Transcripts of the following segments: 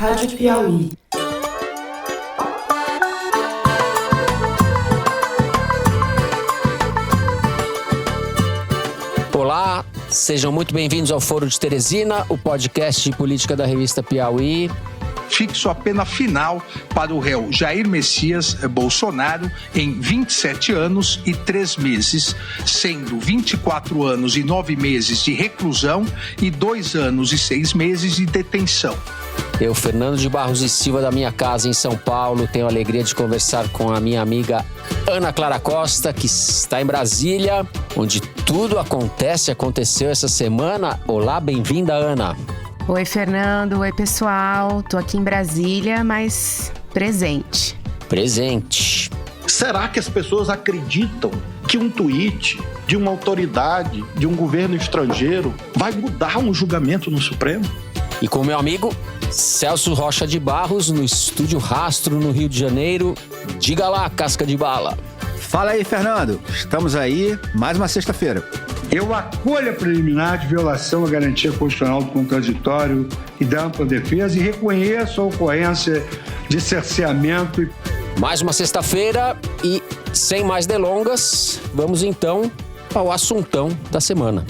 Rádio Piauí. Olá, sejam muito bem-vindos ao Foro de Teresina, o podcast de política da revista Piauí. Fixou a pena final para o réu Jair Messias Bolsonaro em 27 anos e 3 meses, sendo 24 anos e 9 meses de reclusão e 2 anos e 6 meses de detenção. Eu, Fernando de Barros e Silva, da minha casa em São Paulo, tenho a alegria de conversar com a minha amiga Ana Clara Costa, que está em Brasília, onde tudo aconteceu essa semana. Olá, bem-vinda, Ana. Oi, Fernando. Oi, pessoal. Tô aqui em Brasília, mas presente. Presente. Será que as pessoas acreditam que um tweet de uma autoridade, de um governo estrangeiro, vai mudar um julgamento no Supremo? E com o meu amigo Celso Rocha de Barros, no Estúdio Rastro, no Rio de Janeiro. Diga lá, casca de bala. Fala aí, Fernando. Estamos aí, mais uma sexta-feira. Eu acolho a preliminar de violação à garantia constitucional do contraditório e da ampla defesa e reconheço a ocorrência de cerceamento. Mais uma sexta-feira e, sem mais delongas, vamos então ao assuntão da semana.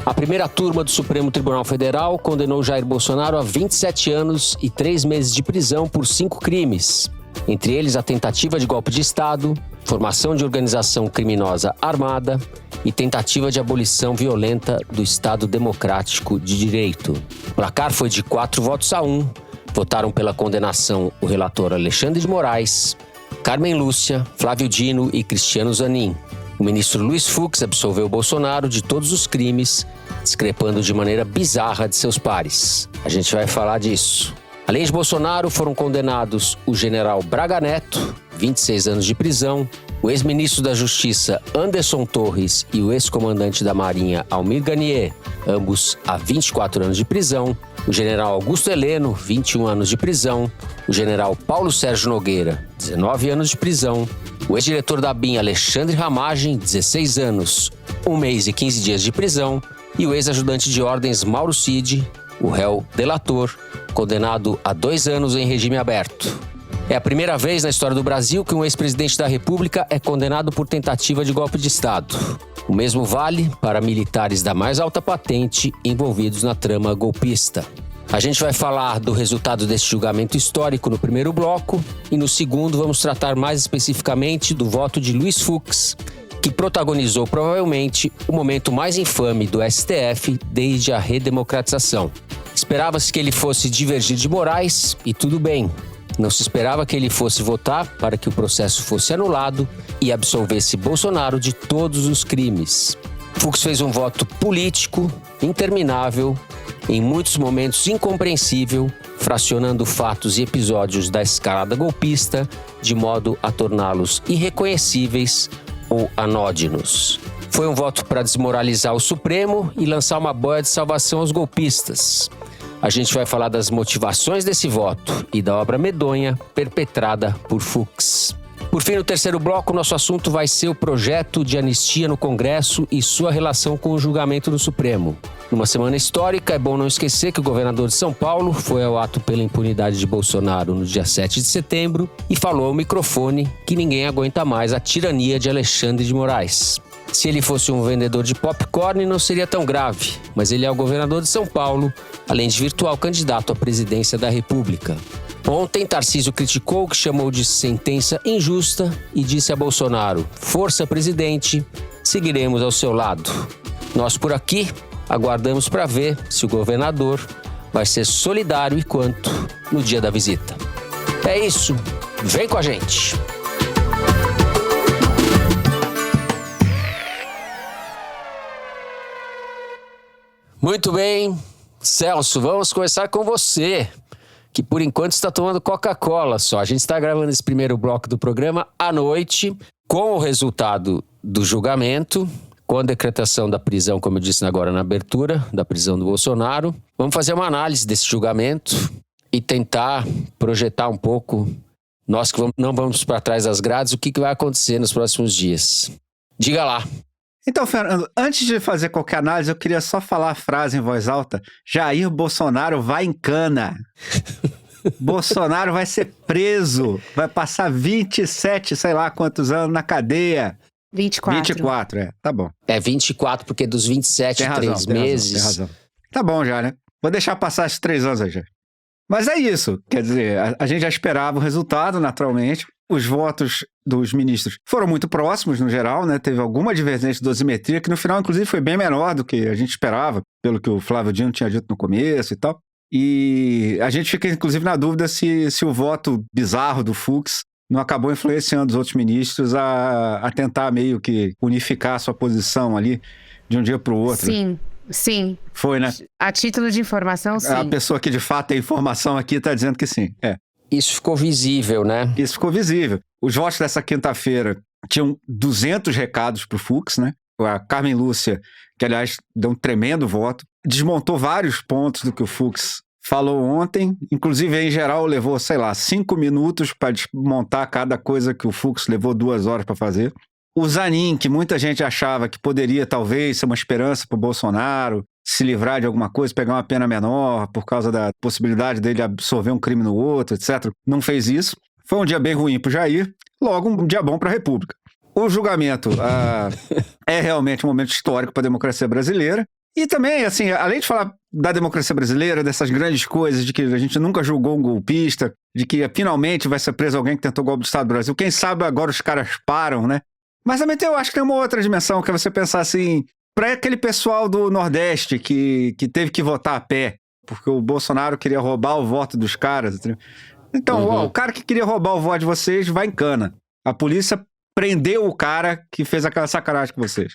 A primeira turma do Supremo Tribunal Federal condenou Jair Bolsonaro a 27 anos e 3 meses de prisão por 5 crimes. Entre eles, a tentativa de golpe de Estado, formação de organização criminosa armada e tentativa de abolição violenta do Estado Democrático de Direito. O placar foi de 4 votos a 1. Votaram pela condenação o relator Alexandre de Moraes, Carmen Lúcia, Flávio Dino e Cristiano Zanin. O ministro Luiz Fux absolveu Bolsonaro de todos os crimes, discrepando de maneira bizarra de seus pares. A gente vai falar disso. Além de Bolsonaro, foram condenados o general Braga Neto, 26 anos de prisão, o ex-ministro da Justiça Anderson Torres e o ex-comandante da Marinha Almir Garnier, ambos a 24 anos de prisão, o general Augusto Heleno, 21 anos de prisão, o general Paulo Sérgio Nogueira, 19 anos de prisão, o ex-diretor da ABIN Alexandre Ramagem, 16 anos, 1 mês e 15 dias de prisão, e o ex-ajudante de ordens Mauro Cid, o réu delator, condenado a 2 anos em regime aberto. É a primeira vez na história do Brasil que um ex-presidente da República é condenado por tentativa de golpe de Estado. O mesmo vale para militares da mais alta patente envolvidos na trama golpista. A gente vai falar do resultado desse julgamento histórico no primeiro bloco e no segundo vamos tratar mais especificamente do voto de Luiz Fux, que protagonizou provavelmente o momento mais infame do STF desde a redemocratização. Esperava-se que ele fosse divergir de Moraes e tudo bem. Não se esperava que ele fosse votar para que o processo fosse anulado e absolvesse Bolsonaro de todos os crimes. Fux fez um voto político, interminável, em muitos momentos incompreensível, fracionando fatos e episódios da escalada golpista de modo a torná-los irreconhecíveis ou anódinos. Foi um voto para desmoralizar o Supremo e lançar uma boia de salvação aos golpistas. A gente vai falar das motivações desse voto e da obra medonha perpetrada por Fux. Por fim, no terceiro bloco, nosso assunto vai ser o projeto de anistia no Congresso e sua relação com o julgamento do Supremo. Numa semana histórica, é bom não esquecer que o governador de São Paulo foi ao ato pela impunidade de Bolsonaro no dia 7 de setembro e falou ao microfone que ninguém aguenta mais a tirania de Alexandre de Moraes. Se ele fosse um vendedor de popcorn, não seria tão grave, mas ele é o governador de São Paulo, além de virtual candidato à presidência da República. Ontem, Tarcísio criticou o que chamou de sentença injusta e disse a Bolsonaro: "Força, presidente, seguiremos ao seu lado." Nós por aqui aguardamos para ver se o governador vai ser solidário e quanto no dia da visita. É isso, vem com a gente! Muito bem, Celso, vamos começar com você, que por enquanto está tomando Coca-Cola só. A gente está gravando esse primeiro bloco do programa à noite, com o resultado do julgamento, com a decretação da prisão, como eu disse agora na abertura, da prisão do Bolsonaro. Vamos fazer uma análise desse julgamento e tentar projetar um pouco, nós que não vamos para trás das grades, o que vai acontecer nos próximos dias. Diga lá. Então, Fernando, antes de fazer qualquer análise, eu queria só falar a frase em voz alta. Jair Bolsonaro vai em cana. Bolsonaro vai ser preso. Vai passar 27, sei lá quantos anos na cadeia. 24. 24, tá bom. 24, porque dos 27, Tem razão, 3 meses. Tem razão. Tá bom já, né? Vou deixar passar esses 3 anos aí já. Mas é isso. Quer dizer, a gente já esperava o resultado, naturalmente. Os votos dos ministros foram muito próximos, no geral, né? Teve alguma divergência de dosimetria, que no final, inclusive, foi bem menor do que a gente esperava, pelo que o Flávio Dino tinha dito no começo e tal. E a gente fica, inclusive, na dúvida se o voto bizarro do Fux não acabou influenciando os outros ministros a tentar meio que unificar a sua posição ali de um dia para o outro. Sim. Foi, né? A título de informação, sim. A pessoa que de fato tem informação aqui está dizendo que sim. Isso ficou visível, né? Isso ficou visível. Os votos dessa quinta-feira tinham 200 recados para o Fux, né? A Carmen Lúcia, que aliás deu um tremendo voto, desmontou vários pontos do que o Fux falou ontem, inclusive em geral levou, 5 minutos para desmontar cada coisa que o Fux levou 2 horas para fazer. O Zanin, que muita gente achava que poderia talvez ser uma esperança para o Bolsonaro se livrar de alguma coisa, pegar uma pena menor por causa da possibilidade dele absorver um crime no outro, etc. Não fez isso. Foi um dia bem ruim para o Jair, logo um dia bom para a República. O julgamento é realmente um momento histórico para a democracia brasileira. E também, assim, além de falar da democracia brasileira, dessas grandes coisas, de que a gente nunca julgou um golpista, de que finalmente vai ser preso alguém que tentou golpe do Estado do Brasil, quem sabe agora os caras param, né? Mas também eu acho que tem uma outra dimensão, que é você pensar assim, para aquele pessoal do Nordeste que teve que votar a pé, porque o Bolsonaro queria roubar o voto dos caras. Entendeu? Então, o cara que queria roubar o voto de vocês vai em cana. A polícia prendeu o cara que fez aquela sacanagem com vocês.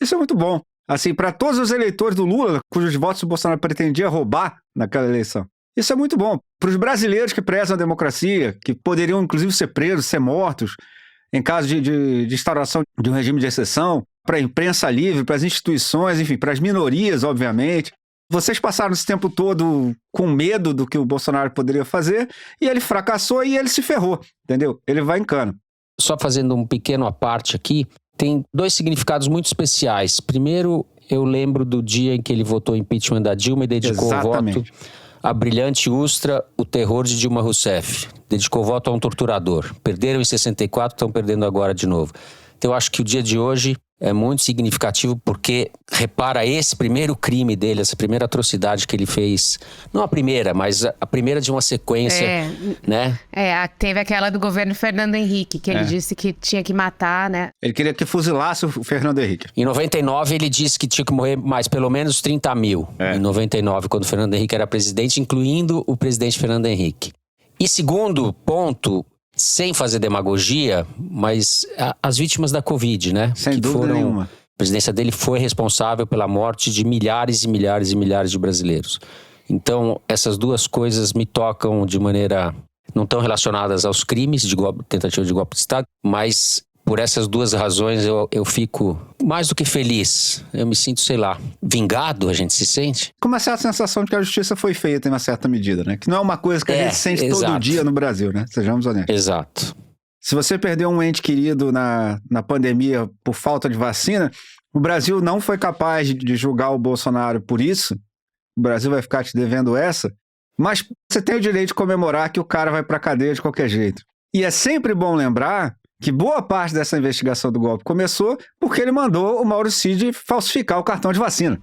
Isso é muito bom. Assim, para todos os eleitores do Lula, cujos votos o Bolsonaro pretendia roubar naquela eleição. Isso é muito bom. Para os brasileiros que prezam a democracia, que poderiam inclusive ser presos, ser mortos, em caso de instauração de um regime de exceção, para a imprensa livre, para as instituições, enfim, para as minorias, obviamente. Vocês passaram esse tempo todo com medo do que o Bolsonaro poderia fazer, e ele fracassou e ele se ferrou, entendeu? Ele vai em cana. Só fazendo um pequeno à parte aqui, tem 2 significados muito especiais. Primeiro, eu lembro do dia em que ele votou impeachment da Dilma e dedicou o voto a brilhante Ustra, o terror de Dilma Rousseff. Dedicou o voto a um torturador. Perderam em 64, estão perdendo agora de novo. Então eu acho que o dia de hoje é muito significativo porque repara esse primeiro crime dele, essa primeira atrocidade que ele fez. Não a primeira, mas a primeira de uma sequência, né? Teve aquela do governo Fernando Henrique, que ele disse que tinha que matar, né? Ele queria que fuzilasse o Fernando Henrique. Em 99 ele disse que tinha que morrer mais pelo menos 30 mil. Em 99, quando o Fernando Henrique era presidente, incluindo o presidente Fernando Henrique. E segundo ponto, sem fazer demagogia, mas as vítimas da Covid, né? Sem dúvida nenhuma. A presidência dele foi responsável pela morte de milhares e milhares e milhares de brasileiros. Então, essas 2 coisas me tocam de maneira... não tão relacionadas aos crimes de tentativa de golpe de Estado, mas por essas 2 razões eu fico mais do que feliz. Eu me sinto, vingado, a gente se sente. Com uma certa sensação de que a justiça foi feita em uma certa medida, né? Que não é uma coisa que a gente sente todo dia no Brasil, né? Sejamos honestos. Exato. Se você perdeu um ente querido na pandemia por falta de vacina, o Brasil não foi capaz de julgar o Bolsonaro por isso. O Brasil vai ficar te devendo essa. Mas você tem o direito de comemorar que o cara vai pra cadeia de qualquer jeito. E é sempre bom lembrar que boa parte dessa investigação do golpe começou porque ele mandou o Mauro Cid falsificar o cartão de vacina.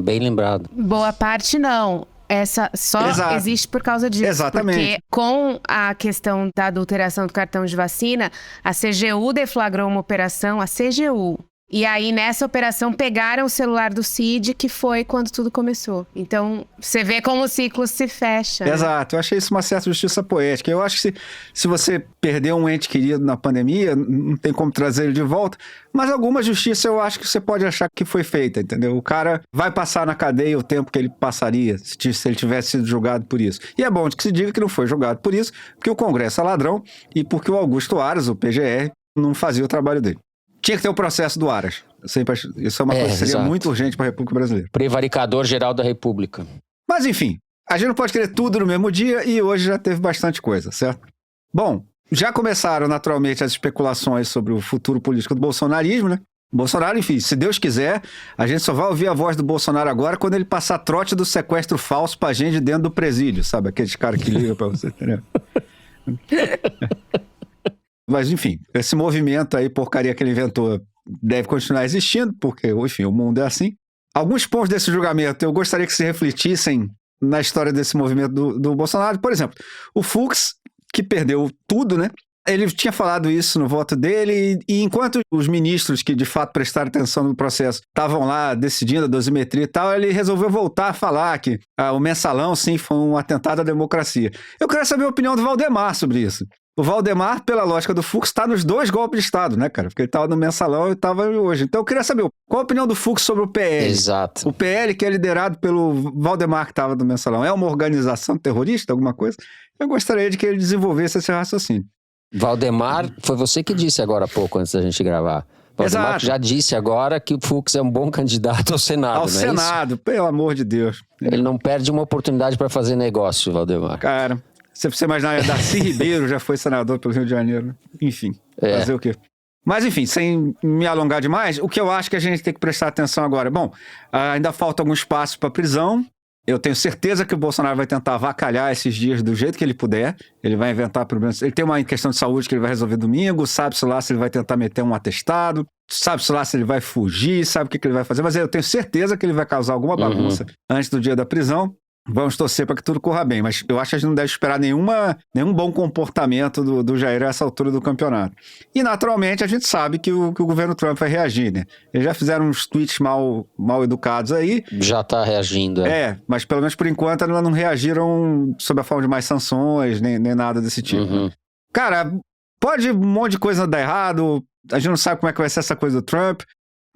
Bem lembrado. Boa parte não. Essa só existe por causa disso. Exatamente. Porque com a questão da adulteração do cartão de vacina, a CGU deflagrou uma operação, a CGU. E aí, nessa operação, pegaram o celular do Cid, que foi quando tudo começou. Então, você vê como o ciclo se fecha. Exato. Eu achei isso uma certa justiça poética. Eu acho que se você perdeu um ente querido na pandemia, não tem como trazer ele de volta. Mas alguma justiça eu acho que você pode achar que foi feita, entendeu? O cara vai passar na cadeia o tempo que ele passaria se ele tivesse sido julgado por isso. E é bom que se diga que não foi julgado por isso, porque o Congresso é ladrão e porque o Augusto Aras, o PGR, não fazia o trabalho dele. Tinha que ter o processo do Aras. Isso é uma coisa que seria muito urgente para a República Brasileira. Prevaricador geral da República. Mas enfim, a gente não pode querer tudo no mesmo dia e hoje já teve bastante coisa, certo? Bom, já começaram naturalmente as especulações sobre o futuro político do bolsonarismo, né? Bolsonaro, enfim, se Deus quiser, a gente só vai ouvir a voz do Bolsonaro agora quando ele passar trote do sequestro falso pra gente dentro do presídio, sabe? Aqueles caras que ligam pra você, entendeu? Mas, enfim, esse movimento aí, porcaria que ele inventou, deve continuar existindo, porque, enfim, o mundo é assim. Alguns pontos desse julgamento eu gostaria que se refletissem na história desse movimento do Bolsonaro. Por exemplo, o Fux, que perdeu tudo, né? Ele tinha falado isso no voto dele, e enquanto os ministros que de fato prestaram atenção no processo estavam lá decidindo a dosimetria e tal, ele resolveu voltar a falar que o mensalão, sim, foi um atentado à democracia. Eu quero saber a opinião do Valdemar sobre isso. O Valdemar, pela lógica do Fux, está nos 2 golpes de Estado, né, cara? Porque ele estava no mensalão e estava hoje. Então eu queria saber qual a opinião do Fux sobre o PL. Exato. O PL, que é liderado pelo Valdemar, que estava no mensalão, é uma organização terrorista, alguma coisa? Eu gostaria de que ele desenvolvesse esse raciocínio. Valdemar, foi você que disse agora há pouco, antes da gente gravar. Valdemar Exato. já disse agora que o Fux é um bom candidato ao Senado, Ao não é Senado, isso? pelo amor de Deus. Ele não perde uma oportunidade para fazer negócio, Valdemar. Cara, se você imaginar, Darcy Ribeiro já foi senador pelo Rio de Janeiro, né? Enfim, fazer o quê? Mas enfim, sem me alongar demais, o que eu acho que a gente tem que prestar atenção agora? Bom, ainda falta alguns passos para prisão. Eu tenho certeza que o Bolsonaro vai tentar avacalhar esses dias do jeito que ele puder. Ele vai inventar problemas. Ele tem uma questão de saúde que ele vai resolver domingo, sabe-se lá se ele vai tentar meter um atestado, sabe-se lá se ele vai fugir, sabe o que ele vai fazer. Mas eu tenho certeza que ele vai causar alguma bagunça antes do dia da prisão. Vamos torcer para que tudo corra bem, mas eu acho que a gente não deve esperar nenhum bom comportamento do Jair a essa altura do campeonato. E, naturalmente, a gente sabe que o governo Trump vai reagir, né? Eles já fizeram uns tweets mal educados aí. Já tá reagindo. Mas pelo menos por enquanto eles não reagiram sob a forma de mais sanções, nem nada desse tipo. Cara, pode um monte de coisa dar errado, a gente não sabe como é que vai ser essa coisa do Trump,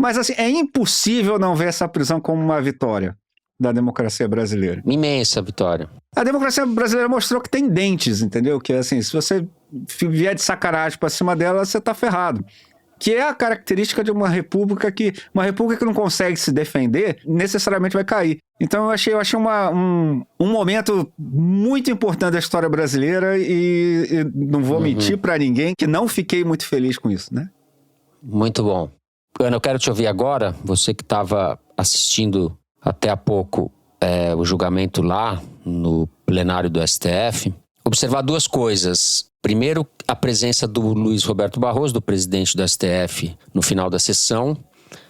mas assim, é impossível não ver essa prisão como uma vitória da democracia brasileira. Imensa vitória. A democracia brasileira mostrou que tem dentes, entendeu? Que assim, se você vier de sacanagem pra cima dela, você tá ferrado. Que é a característica de uma república que não consegue se defender, necessariamente vai cair. Então eu achei um momento muito importante da história brasileira e não vou mentir pra ninguém que não fiquei muito feliz com isso, né? Muito bom. Ana, eu quero te ouvir agora, você que estava assistindo até há pouco o julgamento lá no plenário do STF, observar 2 coisas. Primeiro, a presença do Luiz Roberto Barroso, do presidente do STF, no final da sessão,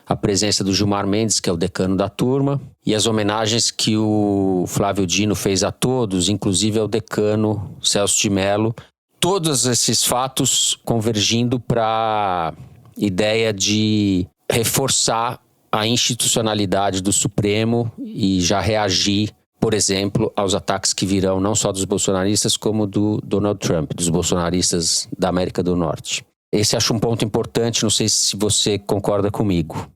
a presença do Gilmar Mendes, que é o decano da turma, e as homenagens que o Flávio Dino fez a todos, inclusive ao decano Celso de Mello. Todos esses fatos convergindo para a ideia de reforçar a institucionalidade do Supremo e já reagir, por exemplo, aos ataques que virão não só dos bolsonaristas, como do Donald Trump, dos bolsonaristas da América do Norte. Esse acho um ponto importante, não sei se você concorda comigo.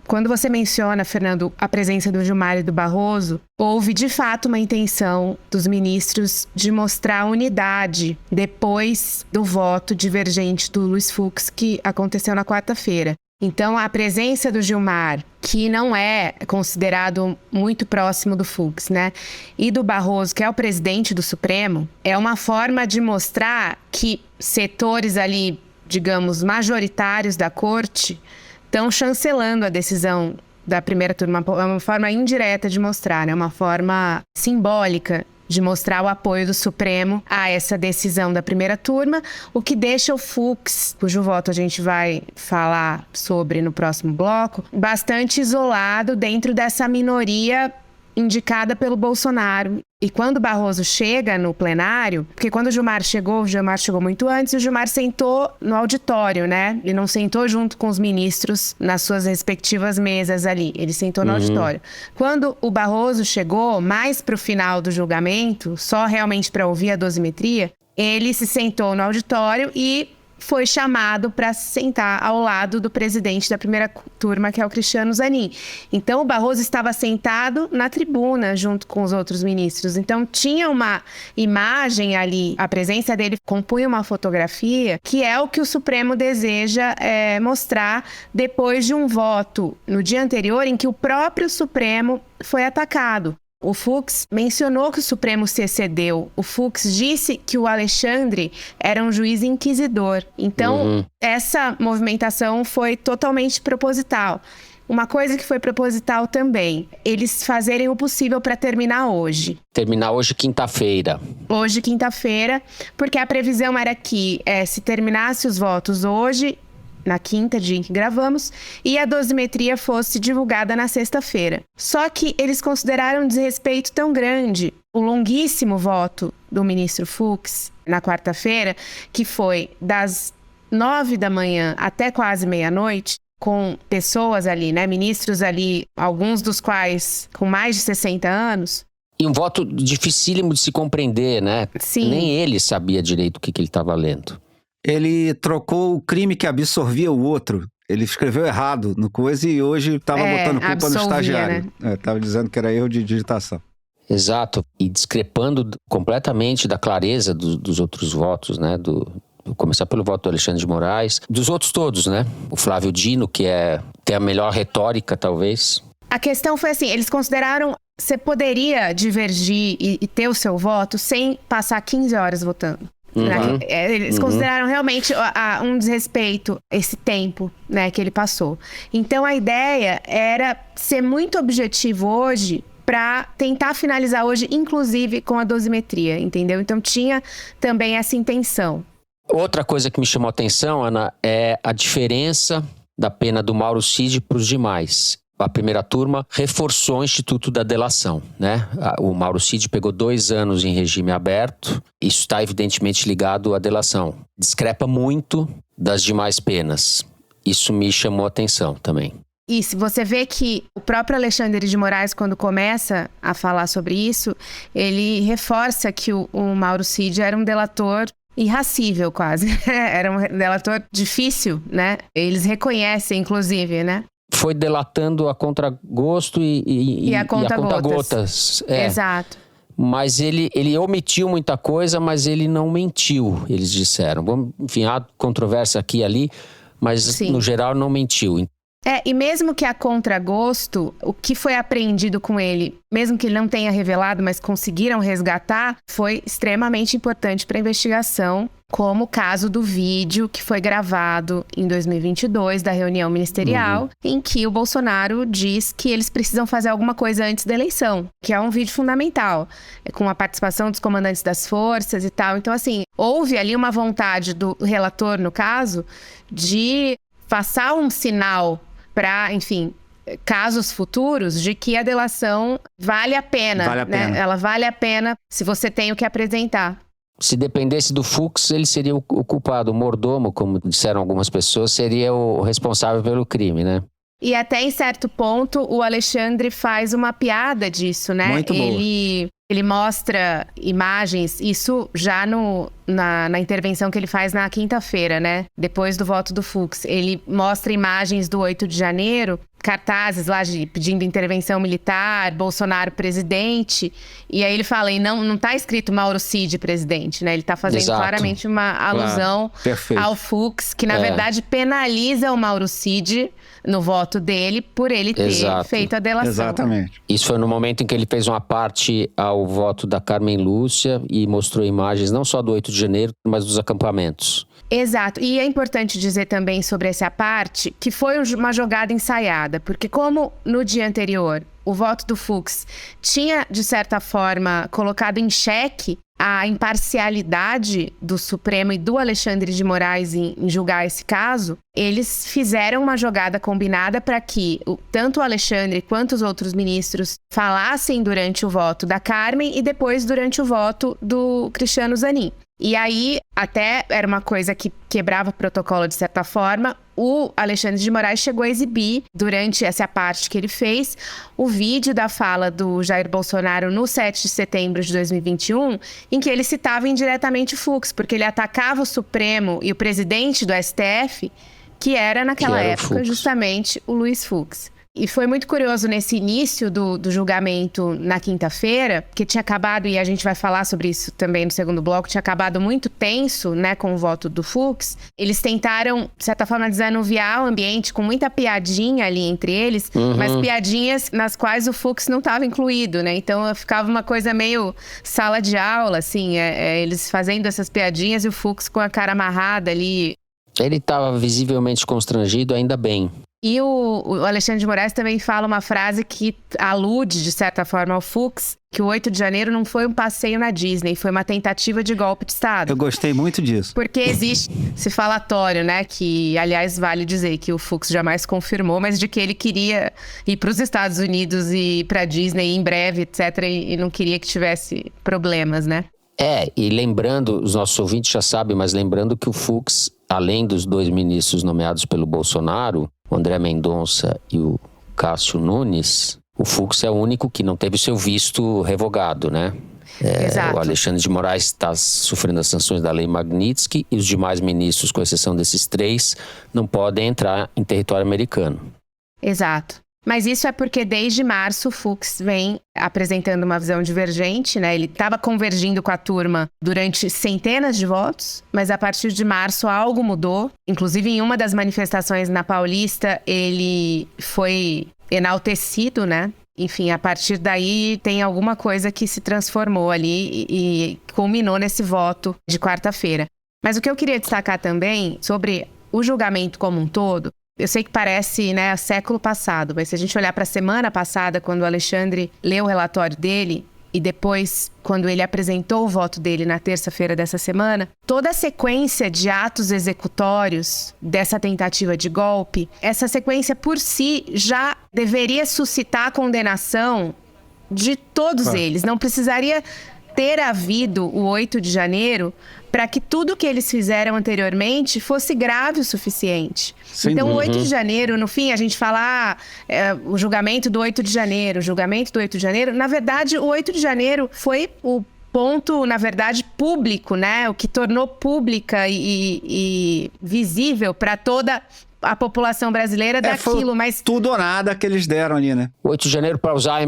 Quando você menciona, Fernando, a presença do Gilmar e do Barroso, houve de fato uma intenção dos ministros de mostrar unidade depois do voto divergente do Luiz Fux, que aconteceu na quarta-feira. Então, a presença do Gilmar, que não é considerado muito próximo do Fux, né? E do Barroso, que é o presidente do Supremo, é uma forma de mostrar que setores ali, digamos, majoritários da corte estão chancelando a decisão da primeira turma. É uma forma indireta de mostrar, né? Uma forma simbólica de mostrar o apoio do Supremo a essa decisão da primeira turma, o que deixa o Fux, cujo voto a gente vai falar sobre no próximo bloco, bastante isolado dentro dessa minoria indicada pelo Bolsonaro. E quando o Barroso chega no plenário, porque quando o Gilmar chegou muito antes, o Gilmar sentou no auditório, né? Ele não sentou junto com os ministros nas suas respectivas mesas ali, ele sentou no auditório. Quando o Barroso chegou, mais pro final do julgamento, só realmente para ouvir a dosimetria, ele se sentou no auditório e foi chamado para se sentar ao lado do presidente da primeira turma, que é o Cristiano Zanin. Então, o Barroso estava sentado na tribuna junto com os outros ministros. Então, tinha uma imagem ali, a presença dele compunha uma fotografia, que é o que o Supremo deseja mostrar depois de um voto no dia anterior em que o próprio Supremo foi atacado. O Fux mencionou que o Supremo se excedeu. O Fux disse que o Alexandre era um juiz inquisidor. Então, essa movimentação foi totalmente proposital. Uma coisa que foi proposital também, eles fazerem o possível para terminar hoje. Terminar hoje, quinta-feira. Hoje, quinta-feira, porque a previsão era que se terminasse os votos hoje, na quinta, dia em que gravamos, e a dosimetria fosse divulgada na sexta-feira. Só que eles consideraram um desrespeito tão grande o longuíssimo voto do ministro Fux na quarta-feira, que foi das 9 da manhã até quase meia-noite, com pessoas ali, né, ministros ali, alguns dos quais com mais de 60 anos. E um voto dificílimo de se compreender, né? Sim. Nem ele sabia direito o que ele estava lendo. Ele trocou o crime que absorvia o outro. Ele escreveu errado no coisa e hoje estava botando culpa no estagiário. Né? Estava dizendo que era erro de digitação. Exato. E discrepando completamente da clareza dos outros votos, né? Começar pelo voto do Alexandre de Moraes. Dos outros todos, né? O Flávio Dino, que tem a melhor retórica, talvez. A questão foi assim, eles consideraram... Você poderia divergir e ter o seu voto sem passar 15 horas votando. Eles consideraram realmente um desrespeito esse tempo, né, que ele passou. Então a ideia era ser muito objetivo hoje para tentar finalizar hoje, inclusive com a dosimetria, entendeu? Então tinha também essa intenção. Outra coisa que me chamou a atenção, Ana, é a diferença da pena do Mauro Cid para os demais. A primeira turma reforçou o Instituto da Delação, né? O Mauro Cid pegou 2 anos em regime aberto. Isso está evidentemente ligado à delação. Discrepa muito das demais penas. Isso me chamou a atenção também. E se você vê que o próprio Alexandre de Moraes, quando começa a falar sobre isso, ele reforça que o Mauro Cid era um delator irracível quase. Era um delator difícil, né? Eles reconhecem, inclusive, né? Foi delatando a contragosto e a conta-gotas. Exato. Mas ele omitiu muita coisa, mas ele não mentiu, eles disseram. Enfim, há controvérsia aqui e ali, mas sim, no geral não mentiu. E mesmo que a contragosto, o que foi apreendido com ele, mesmo que ele não tenha revelado, mas conseguiram resgatar, foi extremamente importante para a investigação, como o caso do vídeo que foi gravado em 2022 da reunião ministerial, em que o Bolsonaro diz que eles precisam fazer alguma coisa antes da eleição, que é um vídeo fundamental, com a participação dos comandantes das forças e tal. Então, assim, houve ali uma vontade do relator, no caso, de passar um sinal para, enfim, casos futuros de que a delação vale a pena, né? Ela vale a pena se você tem o que apresentar. Se dependesse do Fux, ele seria o culpado. O mordomo, como disseram algumas pessoas, seria o responsável pelo crime, né? E até em certo ponto, o Alexandre faz uma piada disso, né? Muito boa. Ele mostra imagens, isso já na intervenção que ele faz na quinta-feira, né? Depois do voto do Fux. Ele mostra imagens do 8 de janeiro, cartazes lá pedindo intervenção militar, Bolsonaro presidente. E aí ele fala, e não tá escrito Mauro Cid presidente, né? Ele tá fazendo claramente uma alusão ao Fux, que na verdade penaliza o Mauro Cid no voto dele por ele ter feito a delação. Exatamente. Isso foi no momento em que ele fez uma parte ao voto da Carmen Lúcia e mostrou imagens não só do 8 de janeiro, mas dos acampamentos. Exato. E é importante dizer também sobre essa parte que foi uma jogada ensaiada, porque como no dia anterior o voto do Fux tinha, de certa forma, colocado em xeque a imparcialidade do Supremo e do Alexandre de Moraes em julgar esse caso, eles fizeram uma jogada combinada para que tanto o Alexandre quanto os outros ministros falassem durante o voto da Carmen e depois durante o voto do Cristiano Zanin. E aí, até era uma coisa que quebrava o protocolo de certa forma, o Alexandre de Moraes chegou a exibir, durante essa parte que ele fez, o vídeo da fala do Jair Bolsonaro no 7 de setembro de 2021, em que ele citava indiretamente o Fux, porque ele atacava o Supremo e o presidente do STF, que era naquela época justamente o Luiz Fux. E foi muito curioso nesse início do julgamento na quinta-feira, que tinha acabado, e a gente vai falar sobre isso também no segundo bloco, tinha acabado muito tenso, né, com o voto do Fux. Eles tentaram, de certa forma, desanuviar o ambiente com muita piadinha ali entre eles, mas piadinhas nas quais o Fux não estava incluído, né? Então ficava uma coisa meio sala de aula, assim, eles fazendo essas piadinhas e o Fux com a cara amarrada ali. Ele estava visivelmente constrangido, ainda bem. E o Alexandre de Moraes também fala uma frase que alude, de certa forma, ao Fux, que o 8 de janeiro não foi um passeio na Disney, foi uma tentativa de golpe de Estado. Eu gostei muito disso. Porque existe esse falatório, né, que, aliás, vale dizer que o Fux jamais confirmou, mas de que ele queria ir para os Estados Unidos e para a Disney em breve, etc., e não queria que tivesse problemas, né? E lembrando, os nossos ouvintes já sabem, mas lembrando que o Fux, além dos 2 ministros nomeados pelo Bolsonaro, o André Mendonça e o Cássio Nunes, o Fux é o único que não teve seu visto revogado, né? Exato. O Alexandre de Moraes está sofrendo as sanções da Lei Magnitsky e os demais ministros, com exceção desses 3, não podem entrar em território americano. Exato. Mas isso é porque desde março o Fux vem apresentando uma visão divergente, né? Ele estava convergindo com a turma durante centenas de votos, mas a partir de março algo mudou. Inclusive em uma das manifestações na Paulista ele foi enaltecido, né? Enfim, a partir daí tem alguma coisa que se transformou ali e culminou nesse voto de quarta-feira. Mas o que eu queria destacar também sobre o julgamento como um todo, eu sei que parece, né, século passado, mas se a gente olhar para a semana passada, quando o Alexandre leu o relatório dele, e depois, quando ele apresentou o voto dele na terça-feira dessa semana, toda a sequência de atos executórios dessa tentativa de golpe, essa sequência por si já deveria suscitar a condenação de todos eles. Não precisaria ter havido o 8 de janeiro para que tudo que eles fizeram anteriormente fosse grave o suficiente. Sem então, dúvida. o 8 de janeiro, no fim, a gente fala o julgamento do 8 de janeiro, o julgamento do 8 de janeiro. Na verdade, o 8 de janeiro foi o ponto, na verdade, público, né? O que tornou pública e visível para toda a população brasileira daquilo, mas tudo ou nada que eles deram ali, né? O 8 de janeiro, para usar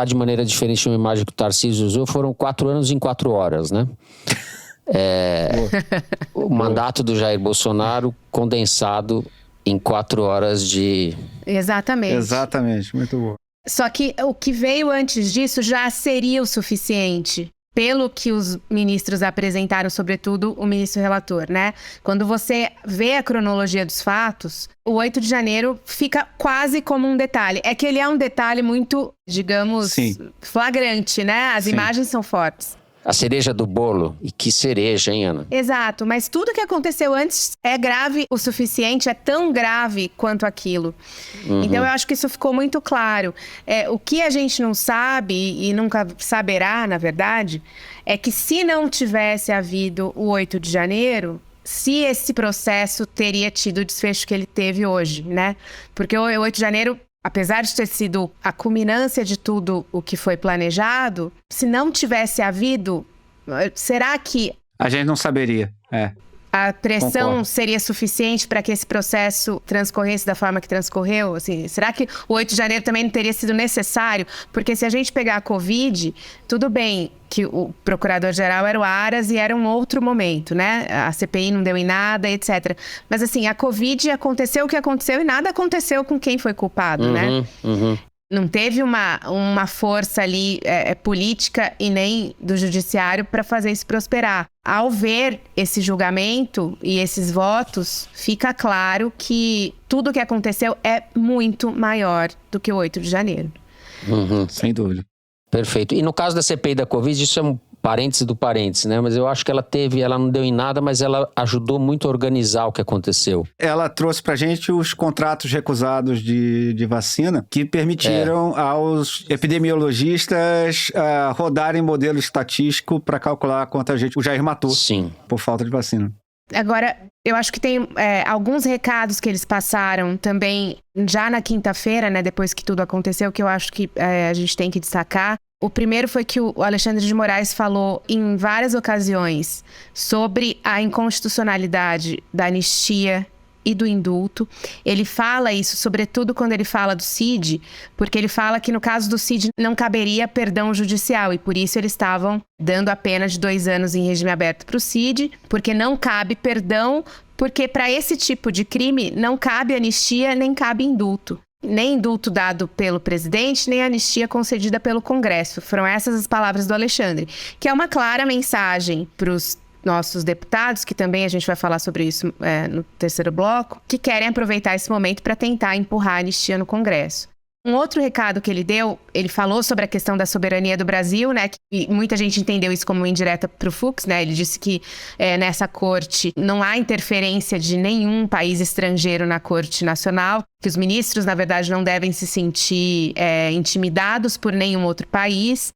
de maneira diferente uma imagem que o Tarcísio usou, foram 4 anos em 4 horas, né? O mandato do Jair Bolsonaro condensado em 4 horas de... Exatamente, muito bom. Só que o que veio antes disso já seria o suficiente, pelo que os ministros apresentaram, sobretudo o ministro relator, né? Quando você vê a cronologia dos fatos, o 8 de janeiro fica quase como um detalhe. É que ele é um detalhe muito, digamos, flagrante, né? As imagens são fortes. A cereja do bolo. E que cereja, hein, Ana? Exato, mas tudo que aconteceu antes é grave o suficiente, é tão grave quanto aquilo. Então eu acho que isso ficou muito claro. O que a gente não sabe, e nunca saberá, na verdade, é que se não tivesse havido o 8 de janeiro, se esse processo teria tido o desfecho que ele teve hoje, né? Porque o 8 de janeiro, apesar de ter sido a culminância de tudo o que foi planejado, se não tivesse havido, será que a gente não saberia, a pressão Concordo. seria suficiente para que esse processo transcorresse da forma que transcorreu? Assim, será que o 8 de janeiro também não teria sido necessário? Porque se a gente pegar a Covid, tudo bem que o procurador-geral era o Aras e era um outro momento, né? A CPI não deu em nada, etc. Mas assim, a Covid aconteceu o que aconteceu e nada aconteceu com quem foi culpado, né? Não teve uma força ali política e nem do judiciário para fazer isso prosperar. Ao ver esse julgamento e esses votos, fica claro que tudo o que aconteceu é muito maior do que o 8 de janeiro. Sem dúvida. Perfeito. E no caso da CPI da Covid, isso é um parêntese do parêntese, né? Mas eu acho que ela não deu em nada, mas ela ajudou muito a organizar o que aconteceu. Ela trouxe pra gente os contratos recusados de vacina que permitiram aos epidemiologistas rodarem modelo estatístico para calcular quanta gente o Jair matou por falta de vacina. Agora, eu acho que tem alguns recados que eles passaram também já na quinta-feira, né, depois que tudo aconteceu, que eu acho que a gente tem que destacar. O primeiro foi que o Alexandre de Moraes falou em várias ocasiões sobre a inconstitucionalidade da anistia e do indulto. Ele fala isso, sobretudo quando ele fala do Cid, porque ele fala que no caso do Cid não caberia perdão judicial e por isso eles estavam dando a pena de 2 anos em regime aberto para o Cid, porque não cabe perdão, porque para esse tipo de crime não cabe anistia nem cabe indulto. Nem indulto dado pelo presidente, nem anistia concedida pelo Congresso. Foram essas as palavras do Alexandre, que é uma clara mensagem para os nossos deputados, que também a gente vai falar sobre isso no terceiro bloco, que querem aproveitar esse momento para tentar empurrar a anistia no Congresso. Um outro recado que ele deu, ele falou sobre a questão da soberania do Brasil, né? E muita gente entendeu isso como indireta para o Fux, né? Ele disse que nessa corte não há interferência de nenhum país estrangeiro na Corte Nacional, que os ministros, na verdade, não devem se sentir intimidados por nenhum outro país,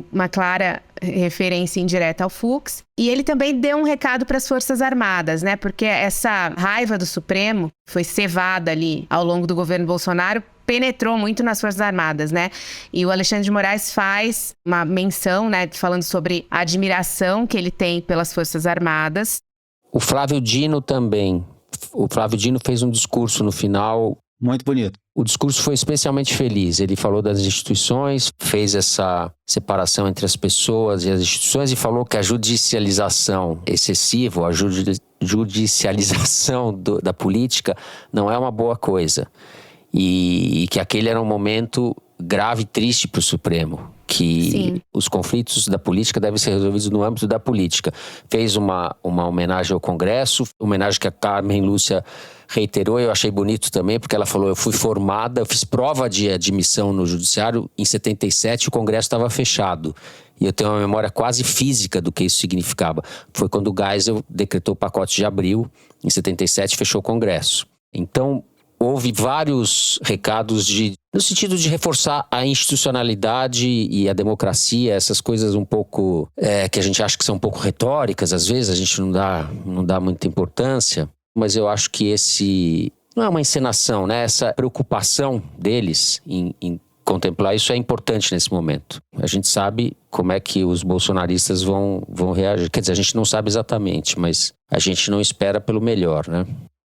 uma clara referência indireta ao Fux. E ele também deu um recado para as Forças Armadas, né? Porque essa raiva do Supremo foi cevada ali ao longo do governo Bolsonaro, penetrou muito nas Forças Armadas, né? E o Alexandre de Moraes faz uma menção, né, falando sobre a admiração que ele tem pelas Forças Armadas. O Flávio Dino também. O Flávio Dino fez um discurso no final. Muito bonito. O discurso foi especialmente feliz. Ele falou das instituições, fez essa separação entre as pessoas e as instituições e falou que a judicialização excessiva, a judicialização da política não é uma boa coisa. E que aquele era um momento grave e triste para o Supremo, que Sim. Os conflitos da política devem ser resolvidos no âmbito da política. Fez uma homenagem ao Congresso, homenagem que a Carmen Lúcia reiterou, eu achei bonito também, porque ela falou, eu fui formada, eu fiz prova de admissão no judiciário em 77, o Congresso estava fechado. E eu tenho uma memória quase física do que isso significava. Foi quando o Geisel decretou o pacote de abril, em 77 fechou o Congresso. Então, houve vários recados no sentido de reforçar a institucionalidade e a democracia, essas coisas um pouco que a gente acha que são um pouco retóricas, às vezes a gente não dá muita importância, mas eu acho que esse não é uma encenação, né? Essa preocupação deles em contemplar isso é importante nesse momento. A gente sabe como é que os bolsonaristas vão reagir, quer dizer, a gente não sabe exatamente, mas a gente não espera pelo melhor, né?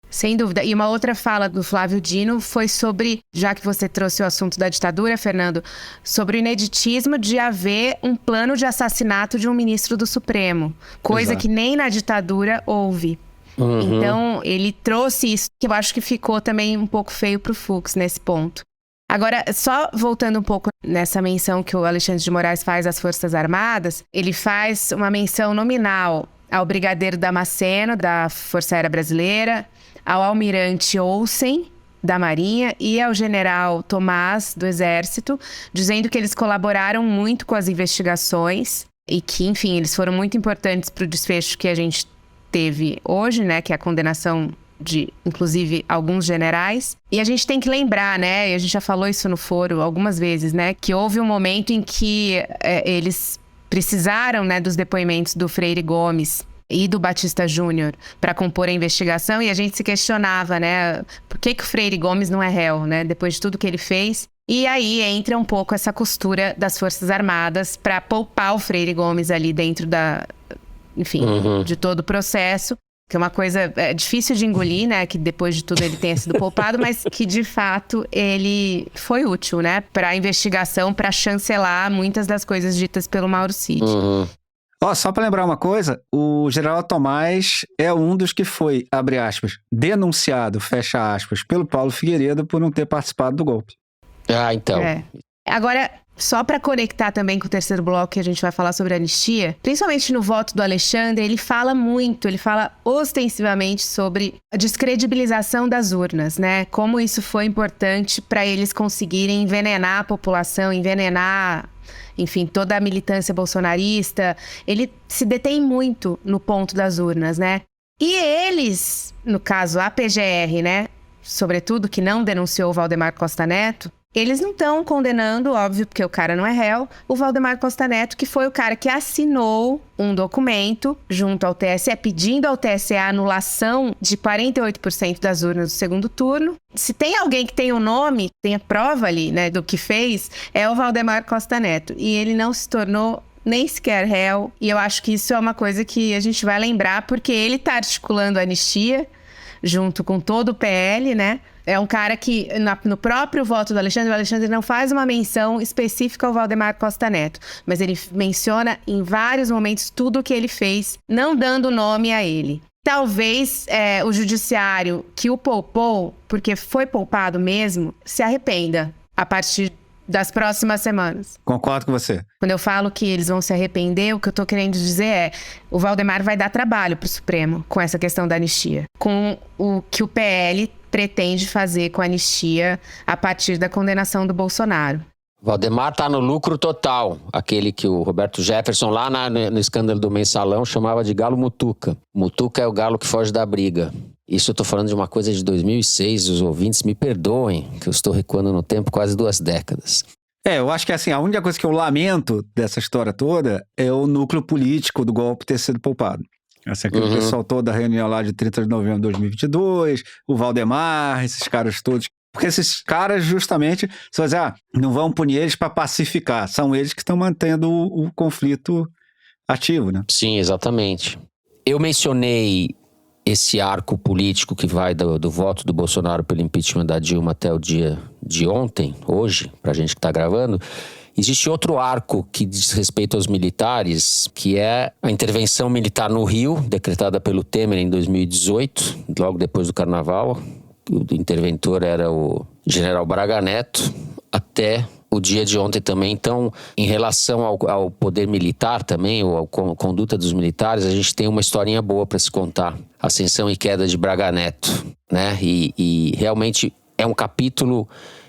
Sem dúvida. E uma outra fala do Flávio Dino foi sobre, já que você trouxe o assunto da ditadura, Fernando, sobre o ineditismo de haver um plano de assassinato de um ministro do Supremo. Coisa Exato. que nem na ditadura houve. Uhum. Então, ele trouxe isso, que eu acho que ficou também um pouco feio pro Fux nesse ponto. Agora, só voltando um pouco nessa menção que o Alexandre de Moraes faz às Forças Armadas, ele faz uma menção nominal ao brigadeiro Damasceno, da Força Aérea Brasileira, ao almirante Olsen, da Marinha, e ao general Tomás, do Exército, dizendo que eles colaboraram muito com as investigações e que, enfim, eles foram muito importantes para o desfecho que a gente teve hoje, né, que é a condenação de, inclusive, alguns generais. E a gente tem que lembrar, né, e a gente já falou isso no foro algumas vezes, né, que houve um momento em que eles precisaram, né, dos depoimentos do Freire Gomes e do Batista Júnior para compor a investigação, e a gente se questionava, né, por que o Freire Gomes não é réu, né, depois de tudo que ele fez. E aí entra um pouco essa costura das Forças Armadas para poupar o Freire Gomes ali dentro de todo o processo, que é uma coisa difícil de engolir, né, que depois de tudo ele tenha sido poupado, mas que de fato ele foi útil, né, para a investigação, para chancelar muitas das coisas ditas pelo Mauro Cid. Uhum. Só para lembrar uma coisa, o general Tomás é um dos que foi, abre aspas, denunciado, fecha aspas, pelo Paulo Figueiredo por não ter participado do golpe. Ah, então. Agora, só para conectar também com o terceiro bloco que a gente vai falar sobre a anistia, principalmente no voto do Alexandre, ele fala ostensivamente sobre a descredibilização das urnas, né? Como isso foi importante para eles conseguirem envenenar a população, enfim, toda a militância bolsonarista. Ele se detém muito no ponto das urnas, né? E eles, no caso a PGR, né, sobretudo, que não denunciou o Valdemar Costa Neto, eles não estão condenando, óbvio, porque o cara não é réu, o Valdemar Costa Neto, que foi o cara que assinou um documento junto ao TSE, pedindo ao TSE a anulação de 48% das urnas do segundo turno. Se tem alguém que tem o nome, tem a prova ali, né, do que fez, é o Valdemar Costa Neto. E ele não se tornou nem sequer réu. E eu acho que isso é uma coisa que a gente vai lembrar, porque ele está articulando a anistia junto com todo o PL, né? É um cara que, no próprio voto do Alexandre, o Alexandre não faz uma menção específica ao Valdemar Costa Neto, mas ele menciona em vários momentos tudo o que ele fez, não dando nome a ele. Talvez o judiciário que o poupou, porque foi poupado mesmo, se arrependa a partir das próximas semanas. Concordo com você. Quando eu falo que eles vão se arrepender, o que eu tô querendo dizer é: o Valdemar vai dar trabalho pro Supremo com essa questão da anistia, com o que o PL pretende fazer com a anistia a partir da condenação do Bolsonaro. Valdemar tá no lucro total, aquele que o Roberto Jefferson lá no escândalo do Mensalão chamava de galo mutuca. Mutuca é o galo que foge da briga. Isso eu tô falando de uma coisa de 2006, os ouvintes me perdoem, que eu estou recuando no tempo quase 2 décadas. Eu acho que assim, a única coisa que eu lamento dessa história toda é o núcleo político do golpe ter sido poupado. Aquele pessoal todo da reunião lá de 30 de novembro de 2022, o Valdemar, esses caras todos. Porque esses caras, justamente, você vai dizer, não vão punir eles para pacificar. São eles que estão mantendo o conflito ativo, né? Sim, exatamente. Eu mencionei esse arco político que vai do voto do Bolsonaro pelo impeachment da Dilma até o dia de ontem, hoje, pra gente que tá gravando. Existe outro arco que diz respeito aos militares, que é a intervenção militar no Rio, decretada pelo Temer em 2018, logo depois do Carnaval. O interventor era o general Braga Neto, até o dia de ontem também. Então, em relação ao poder militar também, ou à conduta dos militares, a gente tem uma historinha boa para se contar. Ascensão e queda de Braga Neto, né? E realmente é um capítulo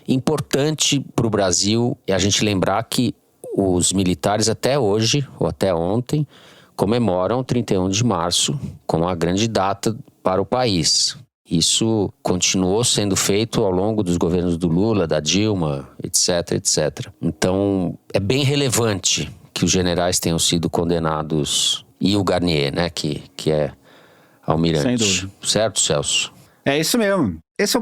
importante para o Brasil, e a gente lembrar que os militares até hoje, ou até ontem, comemoram 31 de março como a grande data para o país. Isso continuou sendo feito ao longo dos governos do Lula, da Dilma, etc, etc. Então, é bem relevante que os generais tenham sido condenados, e o Garnier, né, que é almirante. Sem dúvida. Certo, Celso? É isso mesmo. Esse é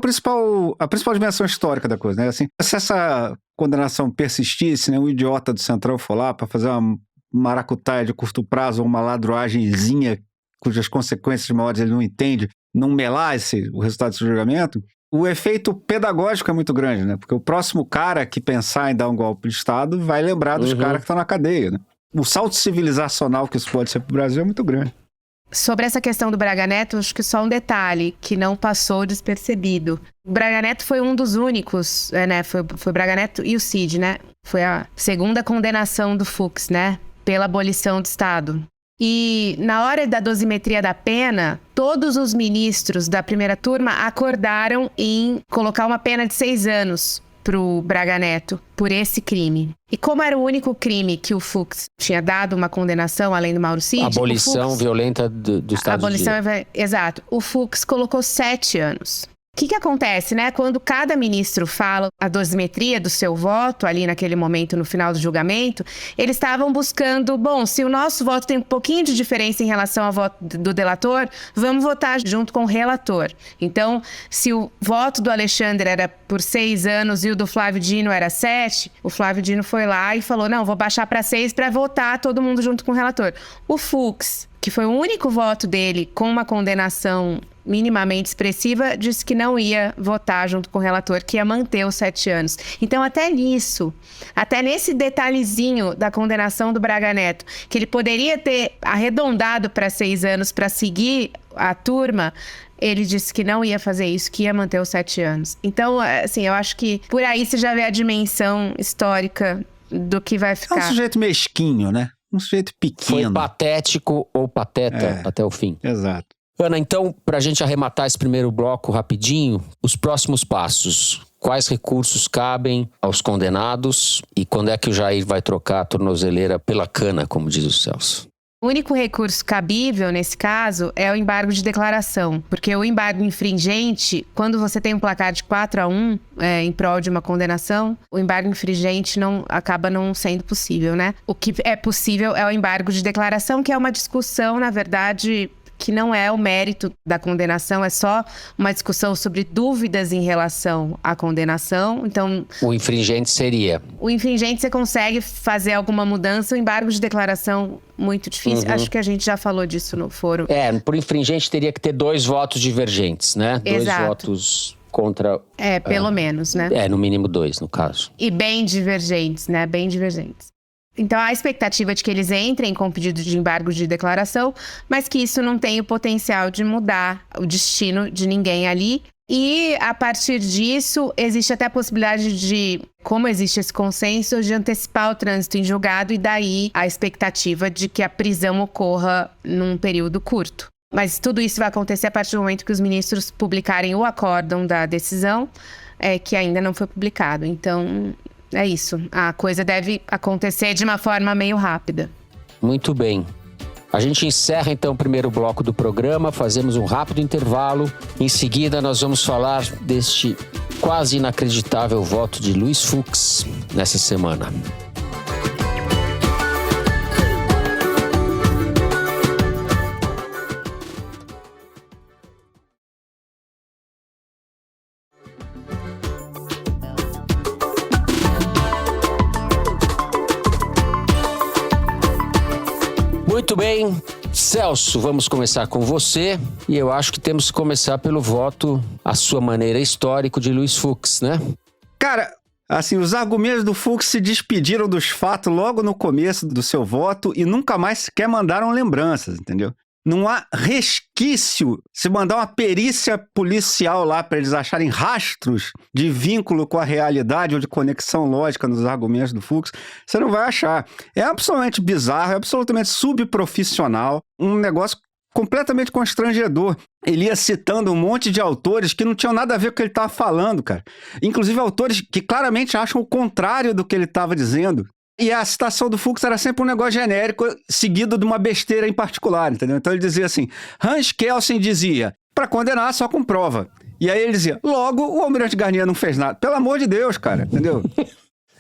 a principal dimensão histórica da coisa, né? Assim, se essa condenação persistisse, né, um idiota do Centrão for lá para fazer uma maracutaia de curto prazo ou uma ladroagemzinha cujas consequências maiores ele não entende, não melar o resultado desse julgamento, o efeito pedagógico é muito grande, né? Porque o próximo cara que pensar em dar um golpe de Estado vai lembrar dos caras que estão na cadeia, né? O salto civilizacional que isso pode ser para o Brasil é muito grande. Sobre essa questão do Braga Neto, acho que só um detalhe que não passou despercebido. O Braga Neto foi um dos únicos, né? Foi Braga Neto e o Cid, né? Foi a segunda condenação do Fux, né? Pela abolição do Estado. E na hora da dosimetria da pena, todos os ministros da primeira turma acordaram em colocar uma pena de 6 anos pro Braga Neto por esse crime. E como era o único crime que o Fux tinha dado uma condenação, além do Mauro Cid... Abolição violenta do Estado de Direito. Exato. O Fux colocou 7 anos. O que acontece, né? Quando cada ministro fala a dosimetria do seu voto, ali naquele momento, no final do julgamento, eles estavam buscando, bom, se o nosso voto tem um pouquinho de diferença em relação ao voto do delator, vamos votar junto com o relator. Então, se o voto do Alexandre era por 6 anos e o do Flávio Dino era 7, o Flávio Dino foi lá e falou, não, vou baixar para 6 para votar todo mundo junto com o relator. O Fux, que foi o único voto dele com uma condenação minimamente expressiva, disse que não ia votar junto com o relator, que ia manter os 7 anos. Então, até nesse detalhezinho da condenação do Braga Neto, que ele poderia ter arredondado para 6 anos para seguir a turma, ele disse que não ia fazer isso, que ia manter os 7 anos. Então, assim, eu acho que por aí você já vê a dimensão histórica do que vai ficar. É um sujeito mesquinho, né? Um sujeito pequeno. Foi patético ou pateta até o fim. Exato. Ana, então, para a gente arrematar esse primeiro bloco rapidinho, os próximos passos. Quais recursos cabem aos condenados e quando é que o Jair vai trocar a tornozeleira pela cana, como diz o Celso? O único recurso cabível, nesse caso, é o embargo de declaração. Porque o embargo infringente, quando você tem um placar de 4-1 em prol de uma condenação, o embargo infringente acaba não sendo possível, né? O que é possível é o embargo de declaração, que é uma discussão, na verdade, que não é o mérito da condenação, é só uma discussão sobre dúvidas em relação à condenação. Então, O infringente seria. o infringente você consegue fazer alguma mudança, o embargo de declaração muito difícil. Acho que a gente já falou disso no foro. Por infringente teria que ter 2 votos divergentes, né? 2 Exato. votos contra... Pelo menos, né? no mínimo 2, no caso. E bem divergentes, né? Bem divergentes. Então, há a expectativa de que eles entrem com pedido de embargo de declaração, mas que isso não tem o potencial de mudar o destino de ninguém ali. E, a partir disso, existe até a possibilidade de, como existe esse consenso, de antecipar o trânsito em julgado e daí a expectativa de que a prisão ocorra num período curto. Mas tudo isso vai acontecer a partir do momento que os ministros publicarem o acórdão da decisão, que ainda não foi publicado. Então, é isso. A coisa deve acontecer de uma forma meio rápida. Muito bem. A gente encerra então o primeiro bloco do programa, fazemos um rápido intervalo. Em seguida, nós vamos falar deste quase inacreditável voto de Luiz Fux nessa semana. Muito bem, Celso, vamos começar com você. E eu acho que temos que começar pelo voto, à sua maneira, histórico de Luiz Fux, né? Cara, assim, os argumentos do Fux se despediram dos fatos logo no começo do seu voto e nunca mais sequer mandaram lembranças, entendeu? Não há resquício. Se mandar uma perícia policial lá para eles acharem rastros de vínculo com a realidade ou de conexão lógica nos argumentos do Fux, você não vai achar. É absolutamente bizarro, é absolutamente subprofissional, um negócio completamente constrangedor. Ele ia citando um monte de autores que não tinham nada a ver com o que ele estava falando, cara. Inclusive autores que claramente acham o contrário do que ele estava dizendo. E a citação do Fux era sempre um negócio genérico, seguido de uma besteira em particular, entendeu? Então ele dizia assim, Hans Kelsen dizia, para condenar só com prova. E aí ele dizia, logo o Almirante Garnier não fez nada. Pelo amor de Deus, cara, entendeu?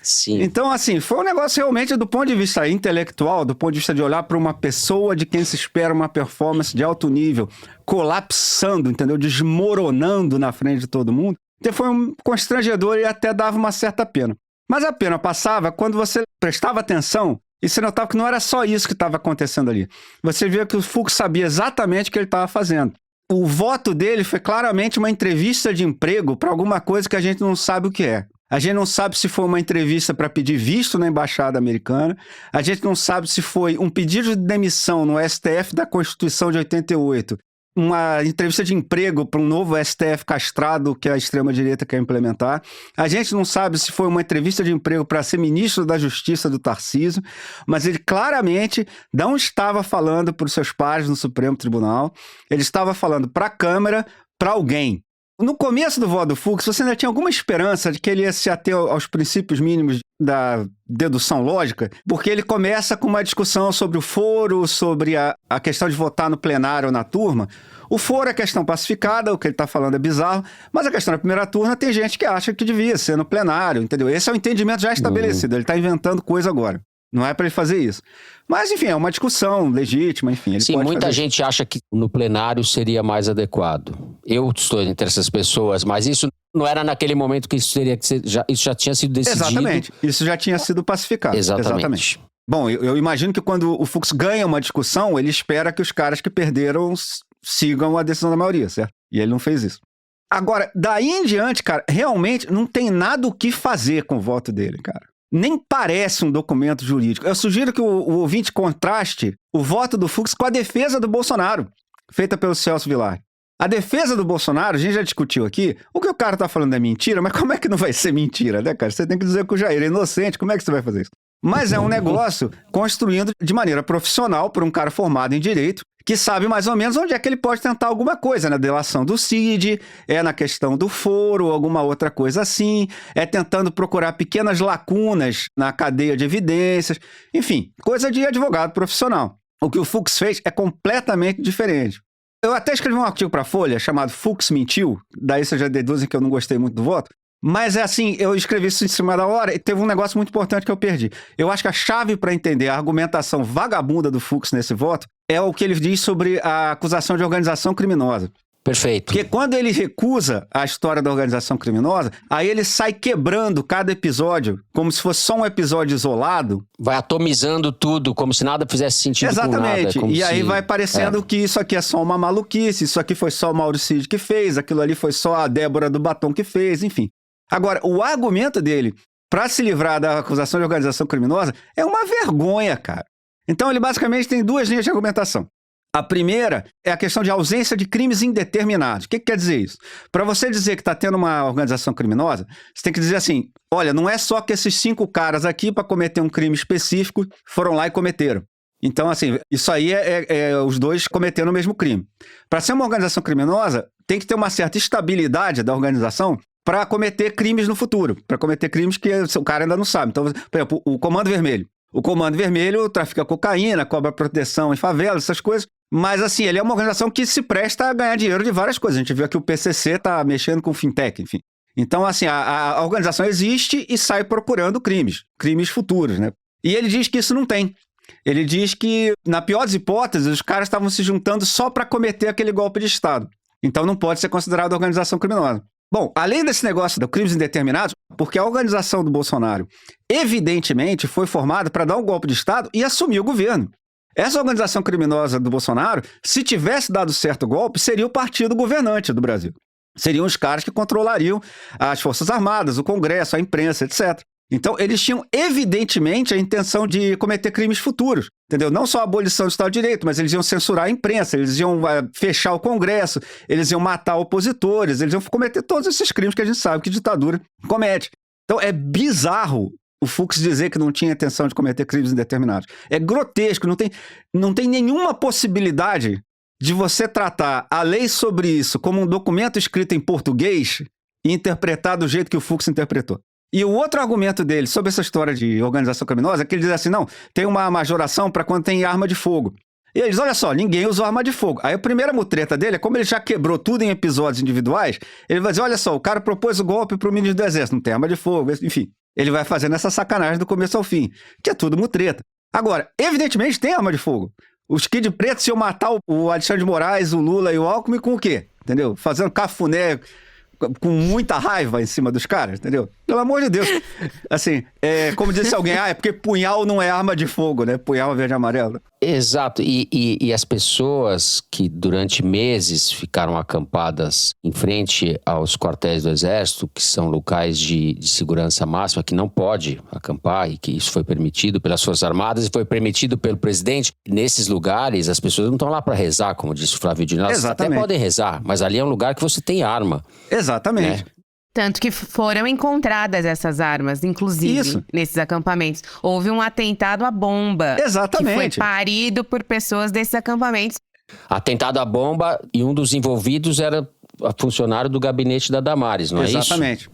Sim. Então, assim, foi um negócio realmente do ponto de vista intelectual, do ponto de vista de olhar para uma pessoa de quem se espera uma performance de alto nível, colapsando, entendeu? Desmoronando na frente de todo mundo. Então foi um constrangedor e até dava uma certa pena. Mas a pena passava quando você prestava atenção e você notava que não era só isso que estava acontecendo ali. Você via que o Fux sabia exatamente o que ele estava fazendo. O voto dele foi claramente uma entrevista de emprego para alguma coisa que a gente não sabe o que é. A gente não sabe se foi uma entrevista para pedir visto na Embaixada Americana. A gente não sabe se foi um pedido de demissão no STF da Constituição de 88. Uma entrevista de emprego para um novo STF castrado que a extrema-direita quer implementar. A gente não sabe se foi uma entrevista de emprego para ser ministro da Justiça do Tarcísio, mas ele claramente não estava falando para os seus pares no Supremo Tribunal, ele estava falando para a Câmara, para alguém. No começo do voto do Fux, você ainda tinha alguma esperança de que ele ia se ater aos princípios mínimos da dedução lógica, porque ele começa com uma discussão sobre o foro, sobre a questão de votar no plenário ou na turma. O foro é questão pacificada, o que ele está falando é bizarro, mas a questão da primeira turma tem gente que acha que devia ser no plenário, entendeu? Esse é o entendimento já estabelecido, ele está inventando coisa agora. Não é para ele fazer isso. Mas, enfim, é uma discussão legítima, enfim. Ele Sim, pode muita fazer gente acha que no plenário seria mais adequado. Eu estou entre essas pessoas, mas isso não era naquele momento que isso teria que ser. Isso já tinha sido decidido. Exatamente. Isso já tinha sido pacificado. Exatamente. Bom, eu imagino que quando o Fux ganha uma discussão, ele espera que os caras que perderam sigam a decisão da maioria, certo? E ele não fez isso. Agora, daí em diante, cara, realmente não tem nada o que fazer com o voto dele, cara. Nem parece um documento jurídico. Eu sugiro que o ouvinte contraste o voto do Fux com a defesa do Bolsonaro, feita pelo Celso Villar. A defesa do Bolsonaro, a gente já discutiu aqui, o que o cara tá falando é mentira, mas como é que não vai ser mentira, né, cara? Você tem que dizer que o Jair é inocente, como é que você vai fazer isso? Mas é um negócio construído de maneira profissional por um cara formado em direito, que sabe mais ou menos onde é que ele pode tentar alguma coisa, na delação do Cid, é na questão do foro, alguma outra coisa assim, é tentando procurar pequenas lacunas na cadeia de evidências, enfim, coisa de advogado profissional. O que o Fux fez é completamente diferente. Eu até escrevi um artigo para a Folha chamado Fux Mentiu, daí vocês já deduzem que eu não gostei muito do voto, mas é assim, eu escrevi isso em cima da hora e teve um negócio muito importante que eu perdi. Eu acho que a chave para entender a argumentação vagabunda do Fux nesse voto é o que ele diz sobre a acusação de organização criminosa. Perfeito. Porque quando ele recusa a história da organização criminosa, aí ele sai quebrando cada episódio, como se fosse só um episódio isolado. Vai atomizando tudo, como se nada fizesse sentido com nada. Exatamente. E aí vai parecendo que isso aqui é só uma maluquice, isso aqui foi só o Mauricio que fez, aquilo ali foi só a Débora do Batom que fez, enfim. Agora, o argumento dele para se livrar da acusação de organização criminosa é uma vergonha, cara. Então ele basicamente tem duas linhas de argumentação. A primeira é a questão de ausência de crimes indeterminados. O que quer dizer isso? Para você dizer que está tendo uma organização criminosa, você tem que dizer assim, olha, não é só que esses 5 caras aqui para cometer um crime específico foram lá e cometeram. Então, assim, isso aí é os dois cometendo o mesmo crime. Para ser uma organização criminosa, tem que ter uma certa estabilidade da organização para cometer crimes no futuro, para cometer crimes que o cara ainda não sabe. Então, por exemplo, o Comando Vermelho. O Comando Vermelho trafica cocaína, cobra proteção em favelas, essas coisas. Mas, assim, ele é uma organização que se presta a ganhar dinheiro de várias coisas. A gente viu que o PCC tá mexendo com fintech, enfim. Então, assim, a organização existe e sai procurando crimes futuros, né? E ele diz que isso não tem. Ele diz que, na pior das hipóteses, os caras estavam se juntando só para cometer aquele golpe de Estado. Então, não pode ser considerado organização criminosa. Bom, além desse negócio de crimes indeterminados, porque a organização do Bolsonaro, evidentemente, foi formada para dar um golpe de Estado e assumir o governo. Essa organização criminosa do Bolsonaro, se tivesse dado certo o golpe, seria o partido governante do Brasil. Seriam os caras que controlariam as Forças Armadas, o Congresso, a imprensa, etc. Então, eles tinham, evidentemente, a intenção de cometer crimes futuros, entendeu? Não só a abolição do Estado de Direito, mas eles iam censurar a imprensa, eles iam fechar o Congresso, eles iam matar opositores, eles iam cometer todos esses crimes que a gente sabe que ditadura comete. Então, é bizarro o Fux dizer que não tinha intenção de cometer crimes indeterminados. É grotesco, não tem nenhuma possibilidade de você tratar a lei sobre isso como um documento escrito em português e interpretar do jeito que o Fux interpretou. E o outro argumento dele sobre essa história de organização criminosa é que ele diz assim, não, tem uma majoração para quando tem arma de fogo. E eles, olha só, ninguém usou arma de fogo. Aí a primeira mutreta dele é como ele já quebrou tudo em episódios individuais, ele vai dizer, olha só, o cara propôs o golpe pro ministro do Exército, não tem arma de fogo, enfim. Ele vai fazendo essa sacanagem do começo ao fim, que é tudo mutreta. Agora, evidentemente tem arma de fogo. Os Kid Pretos iam matar o Alexandre de Moraes, o Lula e o Alckmin com o quê? Entendeu? Fazendo cafuné com muita raiva em cima dos caras, entendeu? Pelo amor de Deus. Assim, como disse alguém, é porque punhal não é arma de fogo, né? Punhal verde e amarelo. Exato. E as pessoas que durante meses ficaram acampadas em frente aos quartéis do Exército, que são locais de segurança máxima, que não pode acampar e que isso foi permitido pelas Forças Armadas e foi permitido pelo presidente. Nesses lugares, as pessoas não estão lá para rezar, como disse o Flávio Dino. Elas até podem rezar, mas ali é um lugar que você tem arma. Exatamente. Né? Tanto que foram encontradas essas armas, inclusive, nesses acampamentos. Houve um atentado à bomba. Exatamente. Que foi parido por pessoas desses acampamentos. Atentado à bomba e um dos envolvidos era funcionário do gabinete da Damares, não é isso? Exatamente.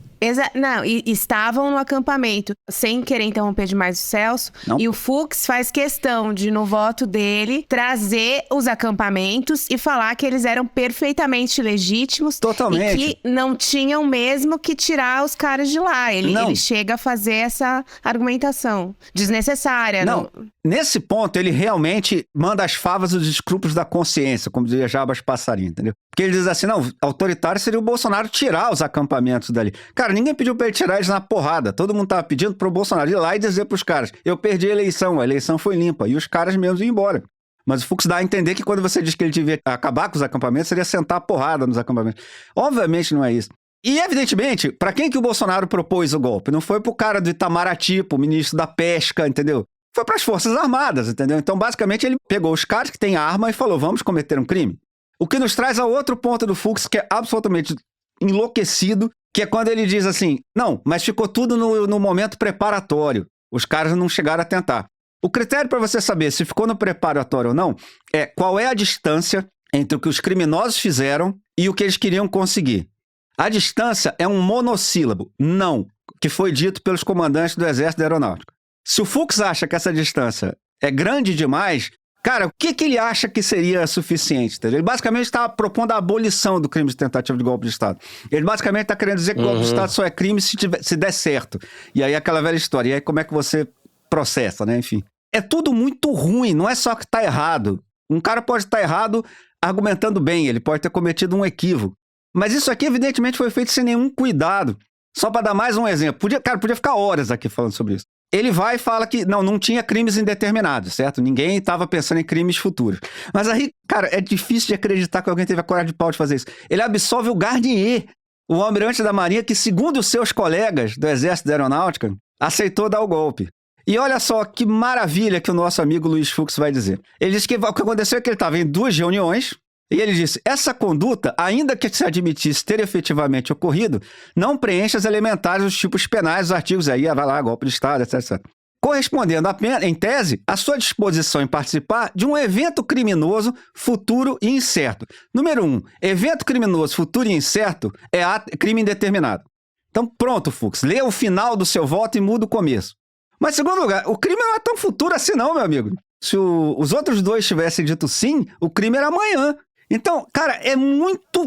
Não, e estavam no acampamento, sem querer interromper demais o Celso. Não. E o Fux faz questão de, no voto dele, trazer os acampamentos e falar que eles eram perfeitamente legítimos. Totalmente. E que não tinham mesmo que tirar os caras de lá. Ele chega a fazer essa argumentação desnecessária. Não, nesse ponto ele realmente manda as favas dos escrúpulos da consciência, como dizia Jabas Passarinho, entendeu? Porque ele diz assim, não, autoritário seria o Bolsonaro tirar os acampamentos dali. Cara, ninguém pediu pra ele tirar eles na porrada. Todo mundo tava pedindo pro Bolsonaro ir lá e dizer pros caras, eu perdi a eleição foi limpa. E os caras mesmos iam embora. Mas o Fux dá a entender que quando você diz que ele devia acabar com os acampamentos, seria sentar a porrada nos acampamentos. Obviamente não é isso. E, evidentemente, pra quem que o Bolsonaro propôs o golpe? Não foi pro cara do Itamaraty, pro ministro da Pesca, entendeu? Foi pras Forças Armadas, entendeu? Então, basicamente, ele pegou os caras que têm arma e falou, vamos cometer um crime. O que nos traz a outro ponto do Fux, que é absolutamente enlouquecido, que é quando ele diz assim, não, mas ficou tudo no momento preparatório. Os caras não chegaram a tentar. O critério para você saber se ficou no preparatório ou não é qual é a distância entre o que os criminosos fizeram e o que eles queriam conseguir. A distância é um monossílabo, não, que foi dito pelos comandantes do Exército da Aeronáutica. Se o Fux acha que essa distância é grande demais, cara, o que ele acha que seria suficiente? Entendeu? Ele basicamente está propondo a abolição do crime de tentativa de golpe de Estado. Ele basicamente está querendo dizer que golpe de Estado só é crime se der certo. E aí aquela velha história. E aí como é que você processa, né? Enfim. É tudo muito ruim, não é só que está errado. Um cara pode estar errado argumentando bem, ele pode ter cometido um equívoco. Mas isso aqui, evidentemente, foi feito sem nenhum cuidado. Só para dar mais um exemplo. Podia ficar horas aqui falando sobre isso. Ele vai e fala que não tinha crimes indeterminados, certo? Ninguém estava pensando em crimes futuros. Mas aí, cara, é difícil de acreditar que alguém teve a coragem de pau de fazer isso. Ele absolve o Garnier, o almirante da Marinha, que, segundo os seus colegas do Exército da Aeronáutica, aceitou dar o golpe. E olha só que maravilha que o nosso amigo Luiz Fux vai dizer. Ele disse que o que aconteceu é que ele estava em 2 reuniões, e ele disse, essa conduta, ainda que se admitisse ter efetivamente ocorrido, não preenche as elementares dos tipos penais dos artigos aí, vai lá, golpe de Estado, etc. Correspondendo apenas, em tese, à sua disposição em participar de um evento criminoso futuro e incerto. Número 1, evento criminoso futuro e incerto é crime indeterminado. Então pronto, Fux, lê o final do seu voto e muda o começo. Mas, em segundo lugar, o crime não é tão futuro assim não, meu amigo. Se os outros 2 tivessem dito sim, o crime era amanhã. Então, cara, é muito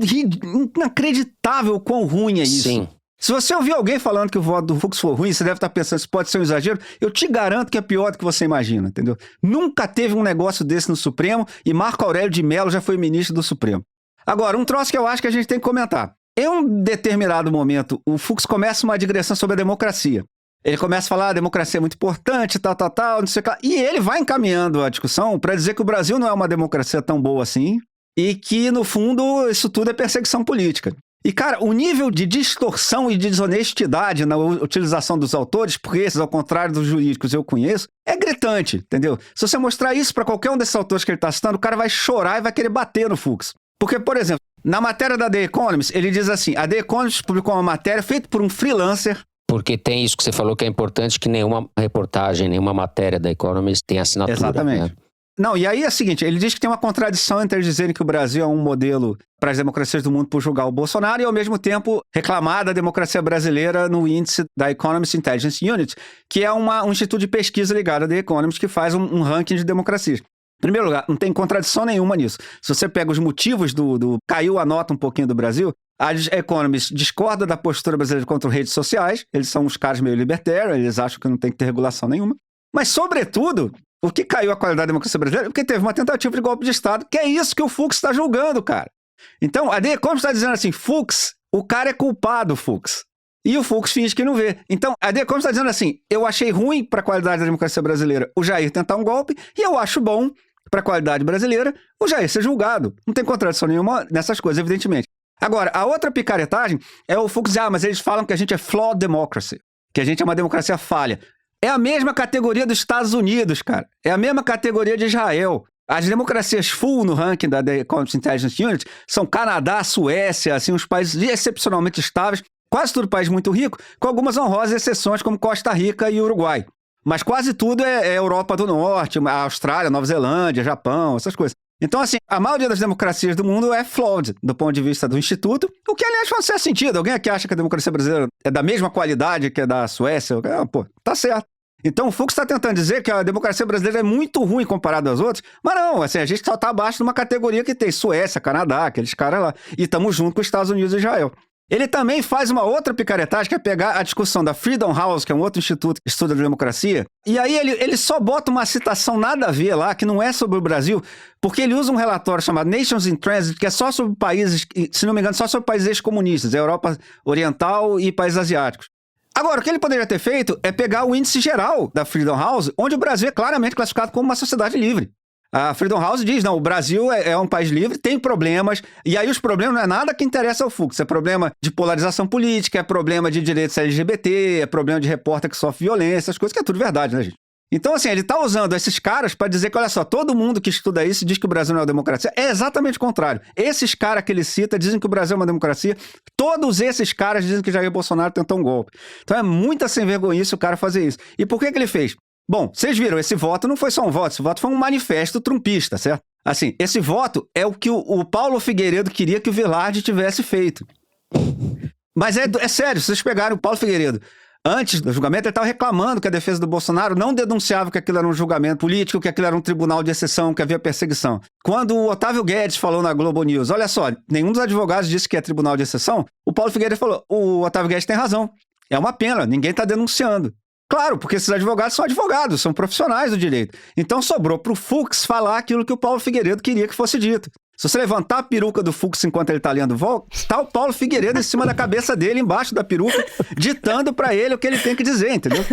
inacreditável o quão ruim é isso. Sim. Se você ouvir alguém falando que o voto do Fux for ruim, você deve estar pensando, isso pode ser um exagero. Eu te garanto que é pior do que você imagina, entendeu? Nunca teve um negócio desse no Supremo e Marco Aurélio de Mello já foi ministro do Supremo. Agora, um troço que eu acho que a gente tem que comentar. Em um determinado momento, o Fux começa uma digressão sobre a democracia. Ele começa a falar, a democracia é muito importante, tal, não sei o que. E ele vai encaminhando a discussão para dizer que o Brasil não é uma democracia tão boa assim e que, no fundo, isso tudo é perseguição política. E, cara, o nível de distorção e de desonestidade na utilização dos autores, porque esses, ao contrário dos jurídicos, eu conheço, é gritante, entendeu? Se você mostrar isso para qualquer um desses autores que ele está citando, o cara vai chorar e vai querer bater no Fux. Porque, por exemplo, na matéria da The Economist, ele diz assim, a The Economist publicou uma matéria feita por um freelancer. Porque tem isso que você falou que é importante, que nenhuma reportagem, nenhuma matéria da Economist tem assinatura. Exatamente. Né? Não, e aí é o seguinte, ele diz que tem uma contradição entre eles dizerem que o Brasil é um modelo para as democracias do mundo por julgar o Bolsonaro e, ao mesmo tempo, reclamar da democracia brasileira no índice da Economist Intelligence Unit, que é um instituto de pesquisa ligado à The Economist que faz um ranking de democracias. Em primeiro lugar, não tem contradição nenhuma nisso. Se você pega os motivos caiu a nota um pouquinho do Brasil, a Economist discorda da postura brasileira contra redes sociais, eles são uns caras meio libertários, eles acham que não tem que ter regulação nenhuma. Mas, sobretudo, o que caiu a qualidade da democracia brasileira é porque teve uma tentativa de golpe de Estado, que é isso que o Fux está julgando, cara. Então, a The Economist está dizendo assim, Fux, o cara é culpado, Fux. E o Fux finge que não vê. Então, a The Economist está dizendo assim, eu achei ruim para a qualidade da democracia brasileira o Jair tentar um golpe, e eu acho bom para a qualidade brasileira o Jair ser julgado. Não tem contradição nenhuma nessas coisas, evidentemente. Agora, a outra picaretagem é o Fux dizer, mas eles falam que a gente é flawed democracy, que a gente é uma democracia falha. É a mesma categoria dos Estados Unidos, cara. É a mesma categoria de Israel. As democracias full no ranking da The Economist Intelligence Unit são Canadá, Suécia, assim, uns países excepcionalmente estáveis, quase tudo país muito rico, com algumas honrosas exceções como Costa Rica e Uruguai. Mas quase tudo é Europa do Norte, a Austrália, Nova Zelândia, Japão, essas coisas. Então, assim, a maioria das democracias do mundo é flawed, do ponto de vista do Instituto, o que, aliás, faz sentido. Alguém aqui acha que a democracia brasileira é da mesma qualidade que a da Suécia? Pô, tá certo. Então, o Fux está tentando dizer que a democracia brasileira é muito ruim comparada às outras, mas não, assim, a gente só está abaixo de uma categoria que tem Suécia, Canadá, aqueles caras lá, e estamos junto com os Estados Unidos e Israel. Ele também faz uma outra picaretagem, que é pegar a discussão da Freedom House, que é um outro instituto que estuda a democracia, e aí ele só bota uma citação nada a ver lá, que não é sobre o Brasil, porque ele usa um relatório chamado Nations in Transit, que é só sobre países, se não me engano, só sobre países ex-comunistas, Europa Oriental e países asiáticos. Agora, o que ele poderia ter feito é pegar o índice geral da Freedom House, onde o Brasil é claramente classificado como uma sociedade livre. A Freedom House diz, não, o Brasil é um país livre, tem problemas, e aí os problemas não é nada que interessa ao Fux, é problema de polarização política, é problema de direitos LGBT, é problema de repórter que sofre violência, essas coisas que é tudo verdade, né, gente? Então, assim, ele tá usando esses caras para dizer que, olha só, todo mundo que estuda isso diz que o Brasil não é uma democracia. É exatamente o contrário. Esses caras que ele cita dizem que o Brasil é uma democracia. Todos esses caras dizem que Jair Bolsonaro tentou um golpe. Então é muita sem vergonhice o cara fazer isso. E por que ele fez? Bom, vocês viram, esse voto não foi só um voto, esse voto foi um manifesto trumpista, certo? Assim, esse voto é o que o Paulo Figueiredo queria que o Vilardi tivesse feito. Mas é sério, se vocês pegarem o Paulo Figueiredo, antes do julgamento, ele estava reclamando que a defesa do Bolsonaro não denunciava que aquilo era um julgamento político, que aquilo era um tribunal de exceção, que havia perseguição. Quando o Otávio Guedes falou na Globo News, olha só, nenhum dos advogados disse que é tribunal de exceção, o Paulo Figueiredo falou, o Otávio Guedes tem razão, é uma pena, ninguém está denunciando. Claro, porque esses advogados são advogados, são profissionais do direito. Então sobrou pro Fux falar aquilo que o Paulo Figueiredo queria que fosse dito. Se você levantar a peruca do Fux enquanto ele tá lendo voto, tá o Paulo Figueiredo em cima da cabeça dele, embaixo da peruca, ditando pra ele o que ele tem que dizer, entendeu?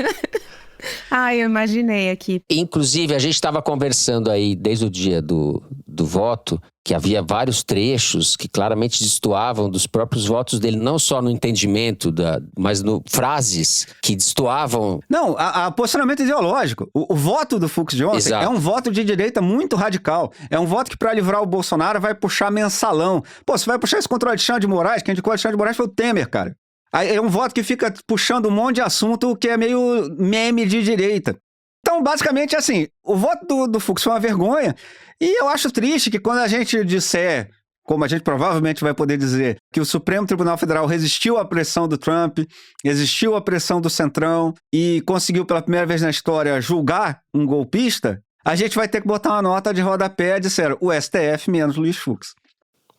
Eu imaginei aqui. Inclusive, a gente estava conversando aí desde o dia do voto, que havia vários trechos que claramente destoavam dos próprios votos dele, não só no entendimento, mas no frases que destoavam. Não, a posicionamento ideológico. O voto do Fux de ontem Exato. é um voto de direita muito radical. É um voto que, para livrar o Bolsonaro, vai puxar mensalão. Pô, você vai puxar isso contra o Alexandre de Moraes? Quem indicou o Alexandre de Moraes foi o Temer, cara. Aí é um voto que fica puxando um monte de assunto que é meio meme de direita. Então, basicamente, assim, o voto do Fux foi uma vergonha. E eu acho triste que quando a gente disser, como a gente provavelmente vai poder dizer, que o Supremo Tribunal Federal resistiu à pressão do Trump, resistiu à pressão do Centrão e conseguiu pela primeira vez na história julgar um golpista, a gente vai ter que botar uma nota de rodapé disseram o STF menos Luiz Fux.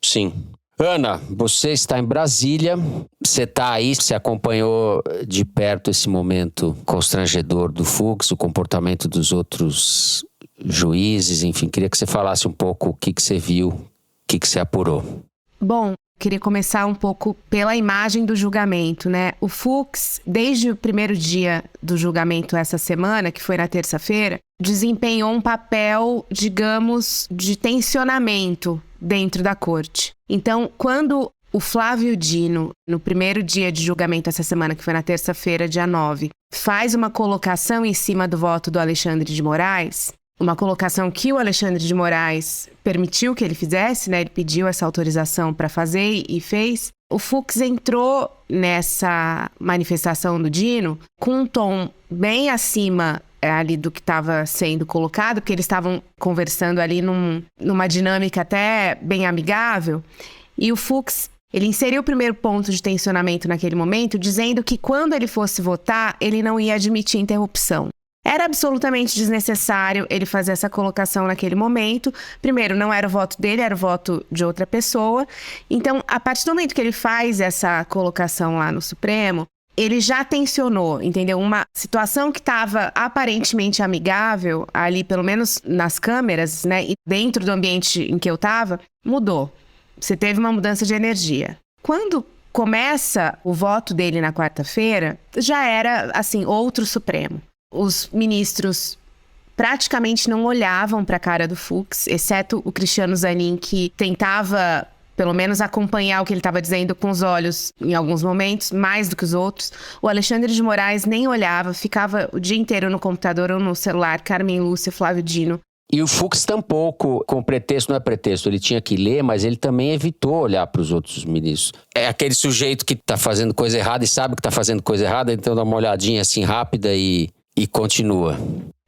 Sim. Ana, você está em Brasília, você está aí, você acompanhou de perto esse momento constrangedor do Fux, o comportamento dos outros juízes, enfim, queria que você falasse um pouco o que você viu, o que você apurou. Bom, queria começar um pouco pela imagem do julgamento, né? O Fux, desde o primeiro dia do julgamento essa semana, que foi na terça-feira, desempenhou um papel, digamos, de tensionamento dentro da corte. Então, quando o Flávio Dino, no primeiro dia de julgamento essa semana, que foi na terça-feira, dia 9, faz uma colocação em cima do voto do Alexandre de Moraes, uma colocação que o Alexandre de Moraes permitiu que ele fizesse, né? Ele pediu essa autorização para fazer e fez. O Fux entrou nessa manifestação do Dino com um tom bem acima ali do que estava sendo colocado, porque eles estavam conversando ali numa dinâmica até bem amigável. E o Fux, ele inseriu o primeiro ponto de tensionamento naquele momento, dizendo que quando ele fosse votar, ele não ia admitir interrupção. Era absolutamente desnecessário ele fazer essa colocação naquele momento. Primeiro, não era o voto dele, era o voto de outra pessoa. Então, a partir do momento que ele faz essa colocação lá no Supremo, ele já tensionou, entendeu? Uma situação que estava aparentemente amigável, ali pelo menos nas câmeras, né? E dentro do ambiente em que eu estava, mudou. Você teve uma mudança de energia. Quando começa o voto dele na quarta-feira, já era, assim, outro Supremo. Os ministros praticamente não olhavam para a cara do Fux, exceto o Cristiano Zanin, que tentava, pelo menos, acompanhar o que ele estava dizendo com os olhos em alguns momentos, mais do que os outros. O Alexandre de Moraes nem olhava, ficava o dia inteiro no computador ou no celular, Carmen Lúcia, Flávio Dino. E o Fux tampouco, com pretexto, não é pretexto, ele tinha que ler, mas ele também evitou olhar para os outros ministros. É aquele sujeito que está fazendo coisa errada e sabe que está fazendo coisa errada, então dá uma olhadinha assim rápida e continua.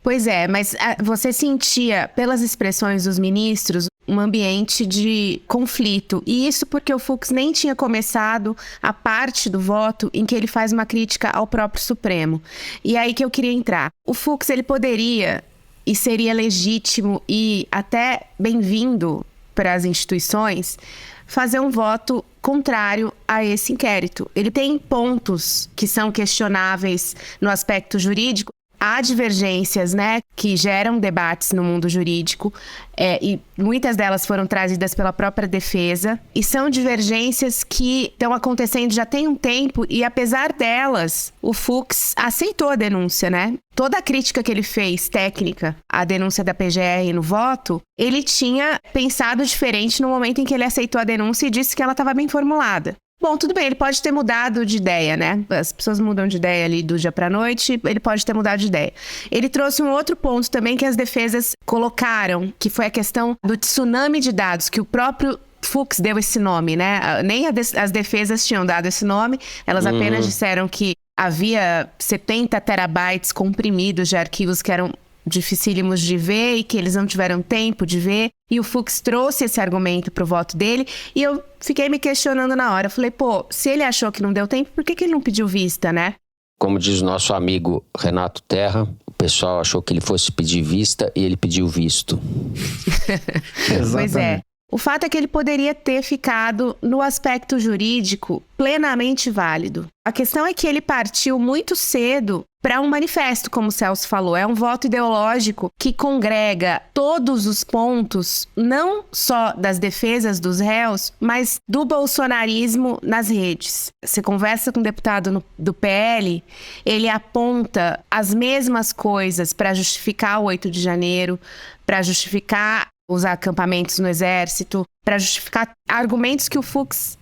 Pois é, mas você sentia, pelas expressões dos ministros, um ambiente de conflito. E isso porque o Fux nem tinha começado a parte do voto em que ele faz uma crítica ao próprio Supremo. E é aí que eu queria entrar. O Fux, ele poderia, e seria legítimo e até bem-vindo para as instituições, fazer um voto contrário a esse inquérito. Ele tem pontos que são questionáveis no aspecto jurídico. Há divergências, né, que geram debates no mundo jurídico, e muitas delas foram trazidas pela própria defesa, e são divergências que estão acontecendo já tem um tempo, e apesar delas, o Fux aceitou a denúncia, né? Toda a crítica que ele fez, técnica, à denúncia da PGR no voto, ele tinha pensado diferente no momento em que ele aceitou a denúncia e disse que ela estava bem formulada. Bom, tudo bem, ele pode ter mudado de ideia, né? As pessoas mudam de ideia ali do dia pra noite, ele pode ter mudado de ideia. Ele trouxe um outro ponto também que as defesas colocaram, que foi a questão do tsunami de dados, que o próprio Fux deu esse nome, né? Nem as defesas tinham dado esse nome, elas apenas disseram que havia 70 terabytes comprimidos de arquivos que eram dificílimos de ver e que eles não tiveram tempo de ver. E o Fux trouxe esse argumento pro voto dele e eu fiquei me questionando na hora. Eu falei, pô, se ele achou que não deu tempo, por que ele não pediu vista, né? Como diz o nosso amigo Renato Terra, o pessoal achou que ele fosse pedir vista e ele pediu visto. Pois é. O fato é que ele poderia ter ficado no aspecto jurídico plenamente válido. A questão é que ele partiu muito cedo para um manifesto, como o Celso falou. É um voto ideológico que congrega todos os pontos, não só das defesas dos réus, mas do bolsonarismo nas redes. Você conversa com um deputado do PL, ele aponta as mesmas coisas para justificar o 8 de janeiro, para justificar os acampamentos no exército, para justificar argumentos que o Fux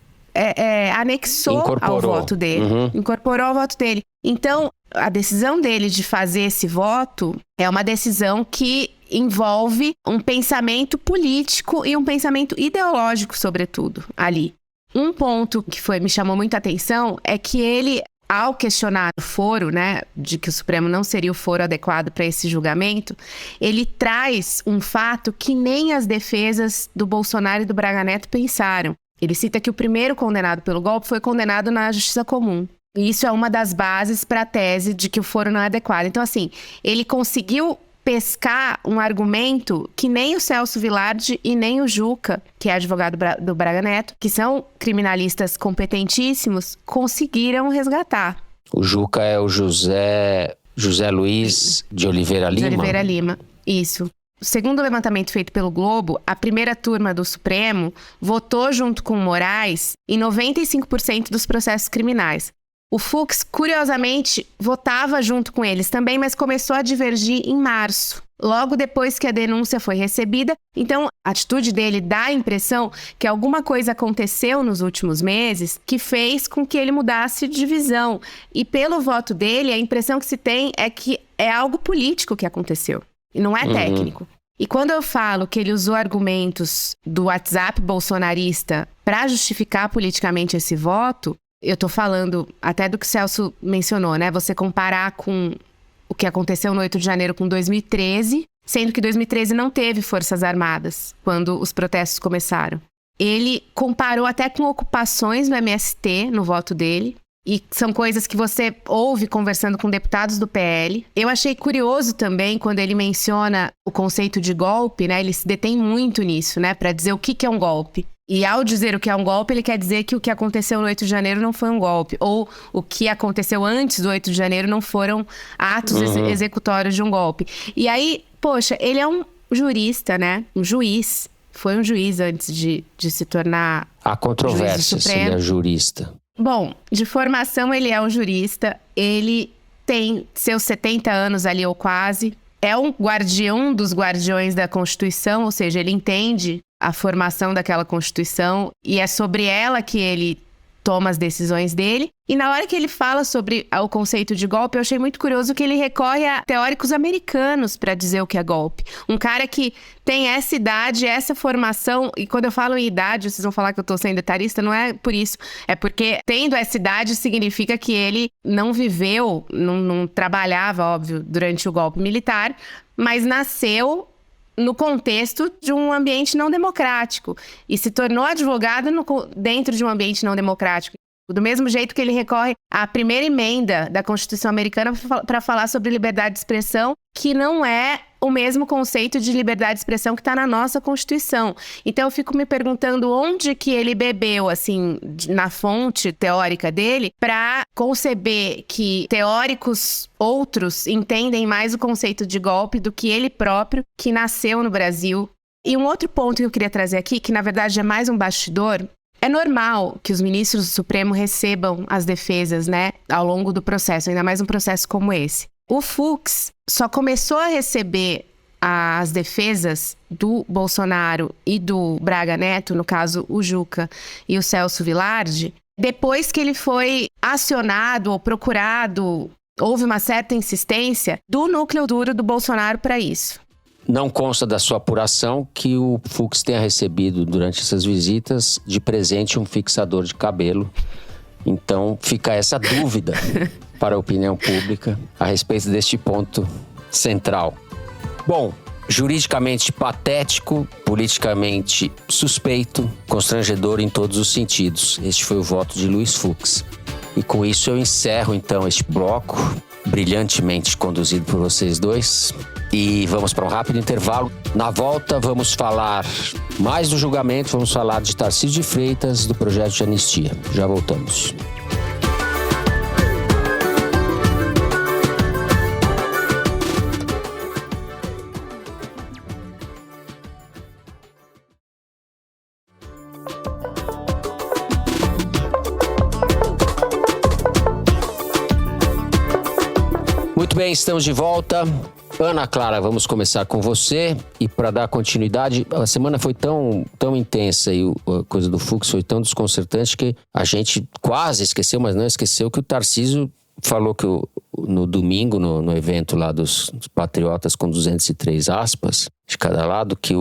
anexou ao voto dele, incorporou ao voto dele. Então, a decisão dele de fazer esse voto é uma decisão que envolve um pensamento político e um pensamento ideológico, sobretudo, ali. Um ponto que me chamou muita atenção é que ele, ao questionar o foro, né, de que o Supremo não seria o foro adequado para esse julgamento, ele traz um fato que nem as defesas do Bolsonaro e do Braga Neto pensaram. Ele cita que o primeiro condenado pelo golpe foi condenado na Justiça Comum. E isso é uma das bases para a tese de que o foro não é adequado. Então, assim, ele conseguiu pescar um argumento que nem o Celso Vilardi e nem o Juca, que é advogado do Braga Neto, que são criminalistas competentíssimos, conseguiram resgatar. O Juca é o José Luiz de Oliveira Lima? De Oliveira Lima, isso. Segundo o levantamento feito pelo Globo, a primeira turma do Supremo votou junto com o Moraes em 95% dos processos criminais. O Fux, curiosamente, votava junto com eles também, mas começou a divergir em março, logo depois que a denúncia foi recebida. Então, a atitude dele dá a impressão que alguma coisa aconteceu nos últimos meses que fez com que ele mudasse de visão. E pelo voto dele, a impressão que se tem é que é algo político que aconteceu, e não é técnico. E quando eu falo que ele usou argumentos do WhatsApp bolsonarista para justificar politicamente esse voto, eu tô falando até do que o Celso mencionou, né? Você comparar com o que aconteceu no 8 de janeiro com 2013, sendo que 2013 não teve Forças Armadas quando os protestos começaram. Ele comparou até com ocupações no MST, no voto dele. E são coisas que você ouve conversando com deputados do PL. Eu achei curioso também quando ele menciona o conceito de golpe, né? Ele se detém muito nisso, né? Para dizer o que é um golpe. E ao dizer o que é um golpe, ele quer dizer que o que aconteceu no 8 de janeiro não foi um golpe. Ou o que aconteceu antes do 8 de janeiro não foram atos executórios de um golpe. E aí, poxa, ele é um jurista, né? Um juiz. Foi um juiz antes de se tornar Há controvérsia se ele é jurista. Bom, de formação ele é um jurista. Ele tem seus 70 anos ali ou quase. É um guardião dos guardiões da Constituição, ou seja, ele entende a formação daquela Constituição e é sobre ela que ele toma as decisões dele. E na hora que ele fala sobre o conceito de golpe, eu achei muito curioso que ele recorre a teóricos americanos para dizer o que é golpe. Um cara que tem essa idade, essa formação, e quando eu falo em idade, vocês vão falar que eu tô sendo detalhista, não é por isso. É porque tendo essa idade significa que ele não viveu, não trabalhava, óbvio, durante o golpe militar, mas nasceu no contexto de um ambiente não democrático e se tornou advogado dentro de um ambiente não democrático. Do mesmo jeito que ele recorre à primeira emenda da Constituição americana para falar sobre liberdade de expressão, que não é o mesmo conceito de liberdade de expressão que está na nossa Constituição. Então eu fico me perguntando onde que ele bebeu, assim, na fonte teórica dele, para conceber que teóricos outros entendem mais o conceito de golpe do que ele próprio, que nasceu no Brasil. E um outro ponto que eu queria trazer aqui, que na verdade é mais um bastidor, é normal que os ministros do Supremo recebam as defesas, né, ao longo do processo, ainda mais um processo como esse. O Fux só começou a receber as defesas do Bolsonaro e do Braga Neto, no caso o Juca e o Celso Vilardi, depois que ele foi acionado ou procurado, houve uma certa insistência do núcleo duro do Bolsonaro para isso. Não consta da sua apuração que o Fux tenha recebido durante essas visitas de presente um fixador de cabelo. Então fica essa dúvida para a opinião pública a respeito deste ponto central. Bom, juridicamente patético, politicamente suspeito, constrangedor em todos os sentidos. Este foi o voto de Luiz Fux. E com isso eu encerro então este bloco, brilhantemente conduzido por vocês dois. E vamos para um rápido intervalo. Na volta, vamos falar mais do julgamento, vamos falar de Tarcísio de Freitas, do projeto de anistia. Já voltamos. Muito bem, estamos de volta. Ana Clara, vamos começar com você. E para dar continuidade, a semana foi tão intensa e a coisa do Fux foi tão desconcertante que a gente quase esqueceu, mas não esqueceu, que o Tarcísio falou que no domingo, no evento lá dos patriotas com 203 aspas de cada lado, que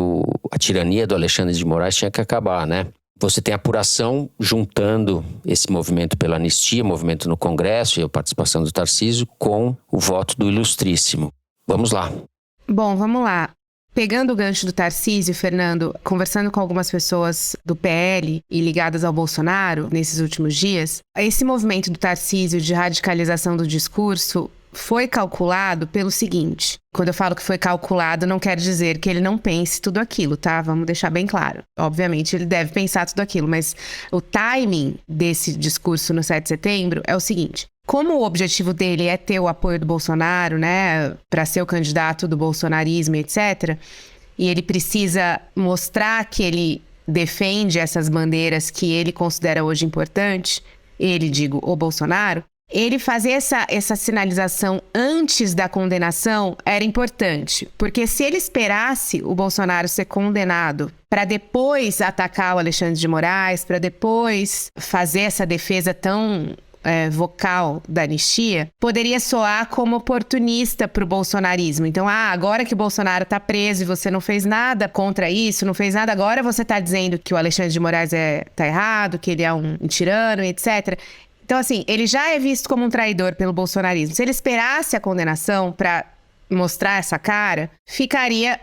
a tirania do Alexandre de Moraes tinha que acabar, né? Você tem apuração juntando esse movimento pela anistia, movimento no Congresso e a participação do Tarcísio com o voto do Ilustríssimo. Vamos lá. Bom, vamos lá. Pegando o gancho do Tarcísio, Fernando, conversando com algumas pessoas do PL e ligadas ao Bolsonaro nesses últimos dias, esse movimento do Tarcísio de radicalização do discurso foi calculado pelo seguinte. Quando eu falo que foi calculado, não quer dizer que ele não pense tudo aquilo, tá? Vamos deixar bem claro. Obviamente, ele deve pensar tudo aquilo, mas o timing desse discurso no 7 de setembro é o seguinte. Como o objetivo dele é ter o apoio do Bolsonaro, né, para ser o candidato do bolsonarismo, etc., e ele precisa mostrar que ele defende essas bandeiras que ele considera hoje importantes, o Bolsonaro, ele fazer essa sinalização antes da condenação era importante, porque se ele esperasse o Bolsonaro ser condenado para depois atacar o Alexandre de Moraes, para depois fazer essa defesa tão vocal da anistia, poderia soar como oportunista para o bolsonarismo. Então, agora que o Bolsonaro está preso e você não fez nada contra isso, não fez nada, agora você está dizendo que o Alexandre de Moraes está errado, que ele é um tirano, etc. Então, assim, ele já é visto como um traidor pelo bolsonarismo. Se ele esperasse a condenação para mostrar essa cara, ficaria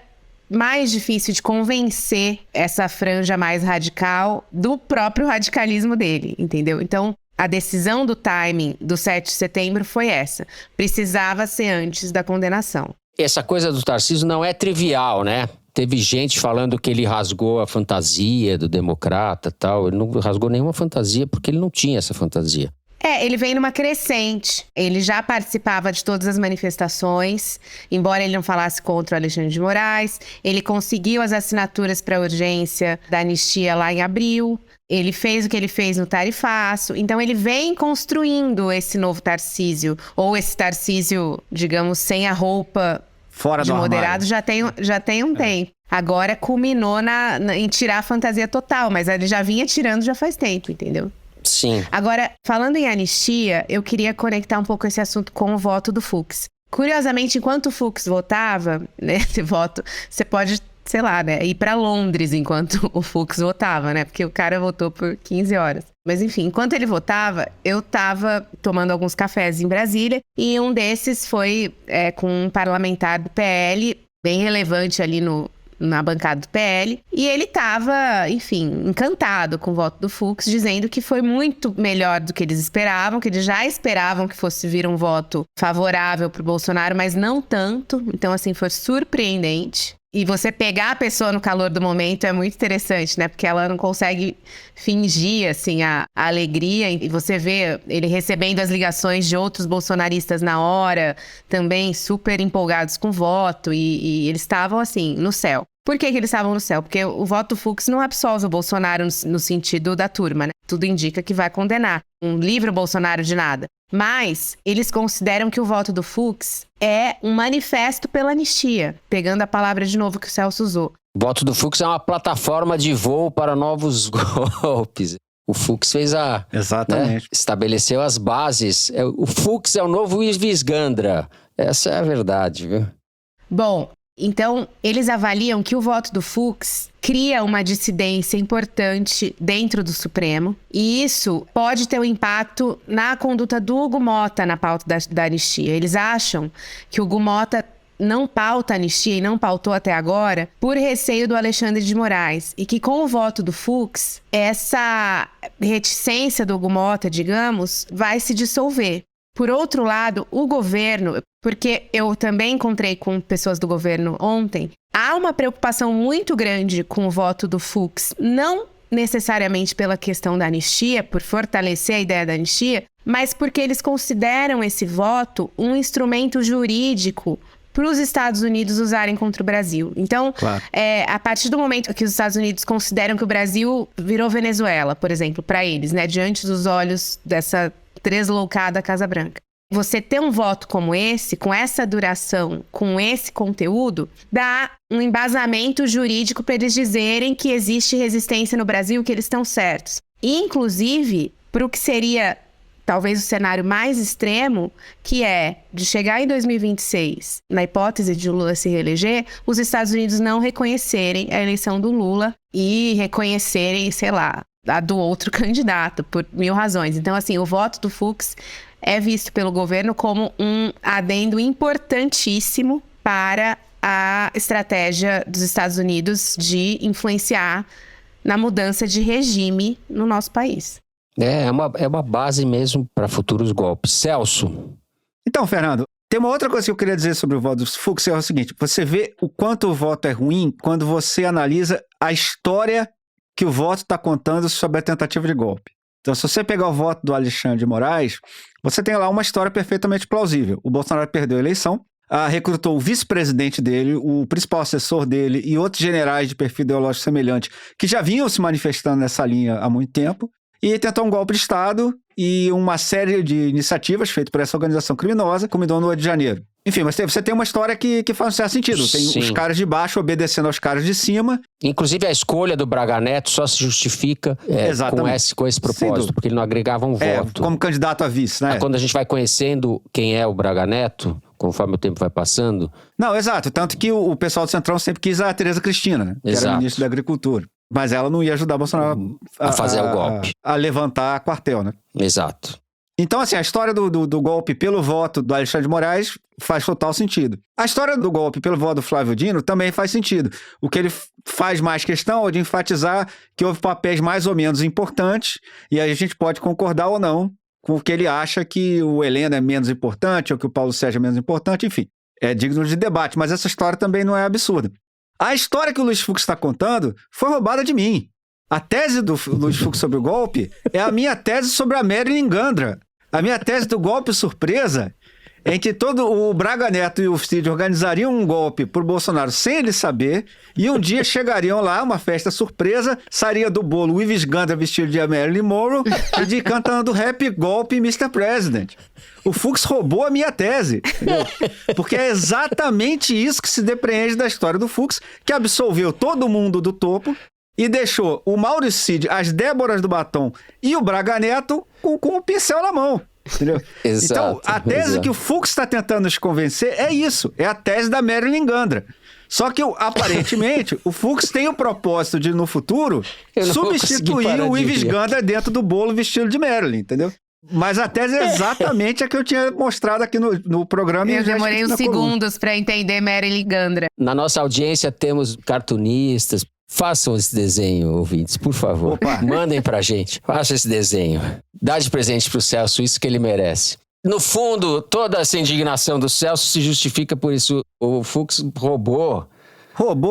mais difícil de convencer essa franja mais radical do próprio radicalismo dele, entendeu? Então, a decisão do timing do 7 de setembro foi essa. Precisava ser antes da condenação. Essa coisa do Tarcísio não é trivial, né? Teve gente falando que ele rasgou a fantasia do democrata e tal. Ele não rasgou nenhuma fantasia porque ele não tinha essa fantasia. Ele vem numa crescente. Ele já participava de todas as manifestações, embora ele não falasse contra o Alexandre de Moraes. Ele conseguiu as assinaturas para urgência da anistia lá em abril. Ele fez o que ele fez no Tarifaço. Então, ele vem construindo esse novo Tarcísio, ou esse Tarcísio, digamos, sem a roupa fora de do moderado, armário. já tem um tempo. Agora culminou em tirar a fantasia total, mas ele já vinha tirando já faz tempo, entendeu? Sim. Agora, falando em anistia, eu queria conectar um pouco esse assunto com o voto do Fux. Curiosamente, enquanto o Fux votava, né, esse voto, você pode, sei lá, né, ir para Londres enquanto o Fux votava, né, porque o cara votou por 15 horas. Mas enfim, enquanto ele votava, eu tava tomando alguns cafés em Brasília e um desses foi com um parlamentar do PL, bem relevante ali na bancada do PL, e ele estava, enfim, encantado com o voto do Fux, dizendo que foi muito melhor do que eles esperavam, que eles já esperavam que fosse vir um voto favorável para o Bolsonaro, mas não tanto. Então, assim, foi surpreendente. E você pegar a pessoa no calor do momento é muito interessante, né? Porque ela não consegue fingir, assim, a alegria. E você vê ele recebendo as ligações de outros bolsonaristas na hora, também super empolgados com o voto. E eles estavam, assim, no céu. Por que eles estavam no céu? Porque o voto Fux não absolve o Bolsonaro no sentido da turma, né? Tudo indica que vai condenar. Não livra o Bolsonaro de nada. Mas eles consideram que o voto do Fux é um manifesto pela anistia, pegando a palavra de novo que o Celso usou. O voto do Fux é uma plataforma de voo para novos golpes. O Fux fez Exatamente. Né, estabeleceu as bases. O Fux é o novo Ives Gandra. Essa é a verdade, viu? Bom, então eles avaliam que o voto do Fux cria uma dissidência importante dentro do Supremo, e isso pode ter um impacto na conduta do Hugo Mota na pauta da anistia. Eles acham que o Hugo Mota não pauta a anistia e não pautou até agora por receio do Alexandre de Moraes, e que com o voto do Fux, essa reticência do Hugo Mota, digamos, vai se dissolver. Por outro lado, o governo, porque eu também encontrei com pessoas do governo ontem, há uma preocupação muito grande com o voto do Fux, não necessariamente pela questão da anistia, por fortalecer a ideia da anistia, mas porque eles consideram esse voto um instrumento jurídico para os Estados Unidos usarem contra o Brasil. Então, Claro. a partir do momento que os Estados Unidos consideram que o Brasil virou Venezuela, por exemplo, para eles, né, diante dos olhos dessa tresloucada Casa Branca. Você ter um voto como esse, com essa duração, com esse conteúdo, dá um embasamento jurídico para eles dizerem que existe resistência no Brasil, que eles estão certos. E, inclusive, para o que seria talvez o cenário mais extremo, que é de chegar em 2026, na hipótese de Lula se reeleger, os Estados Unidos não reconhecerem a eleição do Lula e reconhecerem, sei lá, a do outro candidato, por 1000 razões. Então, assim, o voto do Fux é visto pelo governo como um adendo importantíssimo para a estratégia dos Estados Unidos de influenciar na mudança de regime no nosso país. É uma base mesmo para futuros golpes. Celso. Então, Fernando, tem uma outra coisa que eu queria dizer sobre o voto do Fux, é o seguinte, você vê o quanto o voto é ruim quando você analisa a história que o voto está contando sobre a tentativa de golpe. Então, se você pegar o voto do Alexandre de Moraes, você tem lá uma história perfeitamente plausível. O Bolsonaro perdeu a eleição, recrutou o vice-presidente dele, o principal assessor dele e outros generais de perfil ideológico semelhante que já vinham se manifestando nessa linha há muito tempo, e tentou um golpe de Estado e uma série de iniciativas feitas por essa organização criminosa, culminou no 8 de janeiro. Enfim, mas você tem uma história que faz um certo sentido. Tem Sim. os caras de baixo obedecendo aos caras de cima. Inclusive, a escolha do Braga Neto só se justifica com esse propósito, porque ele não agregava um voto. Como candidato a vice, né? Quando a gente vai conhecendo quem é o Braga Neto, conforme o tempo vai passando... Não, exato. Tanto que o pessoal do Centrão sempre quis a Tereza Cristina, né? Que era ministra da Agricultura. Mas ela não ia ajudar o Bolsonaro a fazer o golpe. A levantar quartel, né? Exato. Então, assim, a história do golpe pelo voto do Alexandre de Moraes faz total sentido. A história do golpe pelo voto do Flávio Dino também faz sentido. O que ele faz mais questão é de enfatizar que houve papéis mais ou menos importantes, e aí a gente pode concordar ou não com o que ele acha que o Heleno é menos importante, ou que o Paulo Sérgio é menos importante, enfim. É digno de debate, mas essa história também não é absurda. A história que o Luiz Fux está contando foi roubada de mim. A tese do Luiz Fux sobre o golpe é a minha tese sobre a Marilyn Gandra. A minha tese do golpe surpresa, em que todo o Braga Neto e o Cid organizariam um golpe por Bolsonaro sem ele saber, e um dia chegariam lá, uma festa surpresa, sairia do bolo o Ives Gandra vestido de Marilyn Monroe e de cantando rap golpe Mr. President. O Fux roubou a minha tese, entendeu? Porque é exatamente isso que se depreende da história do Fux, que absolveu todo mundo do topo e deixou o Maurício Cid, as Déboras do Batom e o Braga Neto com o pincel na mão. Entendeu? Exato, então, a tese que o Fux está tentando nos convencer é isso. É a tese da Marilyn Gandra. Só que, aparentemente, o Fux tem o propósito de, no futuro, substituir o Ives Gandra dentro do bolo vestido de Marilyn, entendeu? Mas a tese é exatamente a que eu tinha mostrado aqui no programa. Eu demorei uns segundos para entender Marilyn Gandra. Na nossa audiência temos cartunistas. Façam esse desenho, ouvintes, por favor. Opa. Mandem pra gente. Façam esse desenho. Dá de presente pro Celso isso que ele merece. No fundo, toda essa indignação do Celso se justifica por isso. O Fux roubou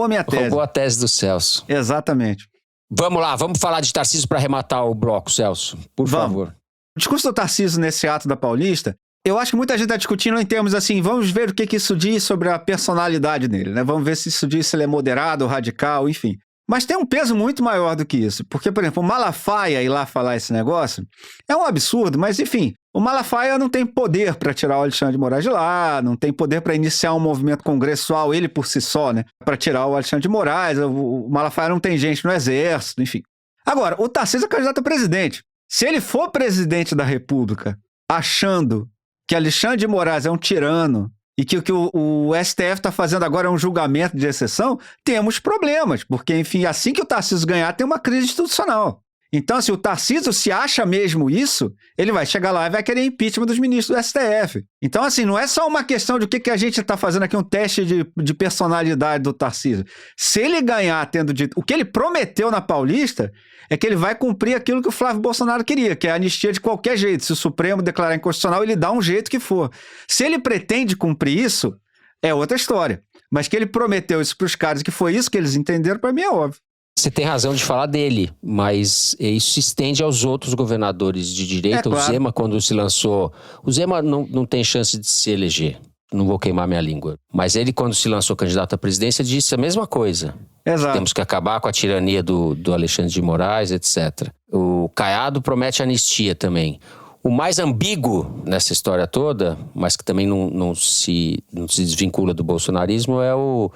a minha tese. Roubou a tese do Celso. Exatamente. Vamos lá, vamos falar de Tarcísio para arrematar o bloco, Celso. Por favor. O discurso do Tarcísio nesse ato da Paulista, eu acho que muita gente está discutindo em termos assim, vamos ver o que isso diz sobre a personalidade dele, né? Vamos ver se isso diz se ele é moderado, radical, enfim. Mas tem um peso muito maior do que isso. Porque, por exemplo, o Malafaia ir lá falar esse negócio é um absurdo, mas enfim, o Malafaia não tem poder para tirar o Alexandre de Moraes de lá, não tem poder para iniciar um movimento congressual, ele por si só, né? Para tirar o Alexandre de Moraes, o Malafaia não tem gente no exército, enfim. Agora, o Tarcísio é candidato a presidente. Se ele for presidente da República achando que Alexandre de Moraes é um tirano e que o que o STF está fazendo agora é um julgamento de exceção, temos problemas, porque, enfim, assim que o Tarcísio ganhar, tem uma crise institucional. Então, se o Tarcísio se acha mesmo isso, ele vai chegar lá e vai querer impeachment dos ministros do STF. Então, assim, não é só uma questão de o que a gente está fazendo aqui, um teste de personalidade do Tarcísio. Se ele ganhar tendo dito... O que ele prometeu na Paulista é que ele vai cumprir aquilo que o Flávio Bolsonaro queria, que é a anistia de qualquer jeito. Se o Supremo declarar inconstitucional, ele dá um jeito que for. Se ele pretende cumprir isso, é outra história. Mas que ele prometeu isso para os caras, que foi isso que eles entenderam, para mim é óbvio. Você tem razão de falar dele, mas isso se estende aos outros governadores de direita. Claro. O Zema, quando se lançou... O Zema não tem chance de se eleger. Não vou queimar minha língua. Mas ele, quando se lançou candidato à presidência, disse a mesma coisa. Exato. Temos que acabar com a tirania do Alexandre de Moraes, etc. O Caiado promete anistia também. O mais ambíguo nessa história toda, mas que também não se desvincula do bolsonarismo, é o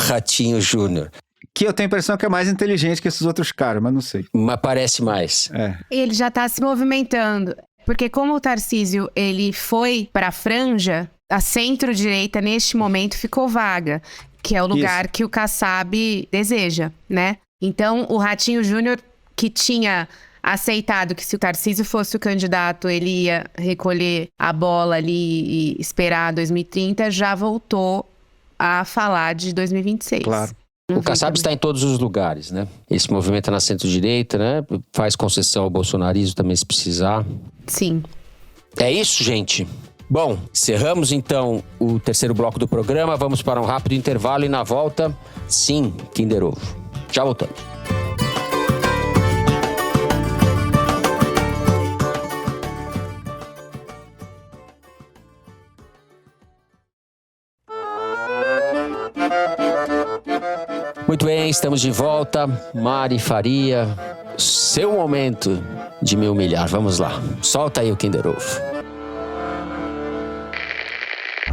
Ratinho Júnior. Que eu tenho a impressão que é mais inteligente que esses outros caras, mas não sei. Mas parece mais. Ele já tá se movimentando. Porque como o Tarcísio, ele foi pra franja, a centro-direita, neste momento, ficou vaga. Que é o lugar que o Kassab deseja, né? Então, o Ratinho Júnior, que tinha aceitado que se o Tarcísio fosse o candidato, ele ia recolher a bola ali e esperar 2030, já voltou a falar de 2026. Claro. O Kassab está em todos os lugares, né? Ele se movimenta na centro-direita, né? Faz concessão ao bolsonarismo também, se precisar. Sim. É isso, gente. Bom, encerramos então o terceiro bloco do programa. Vamos para um rápido intervalo e na volta, sim, Kinder Ovo. Já voltamos. Muito bem, estamos de volta. Mari Faria, seu momento de me humilhar. Vamos lá, solta aí o Kinder Ovo.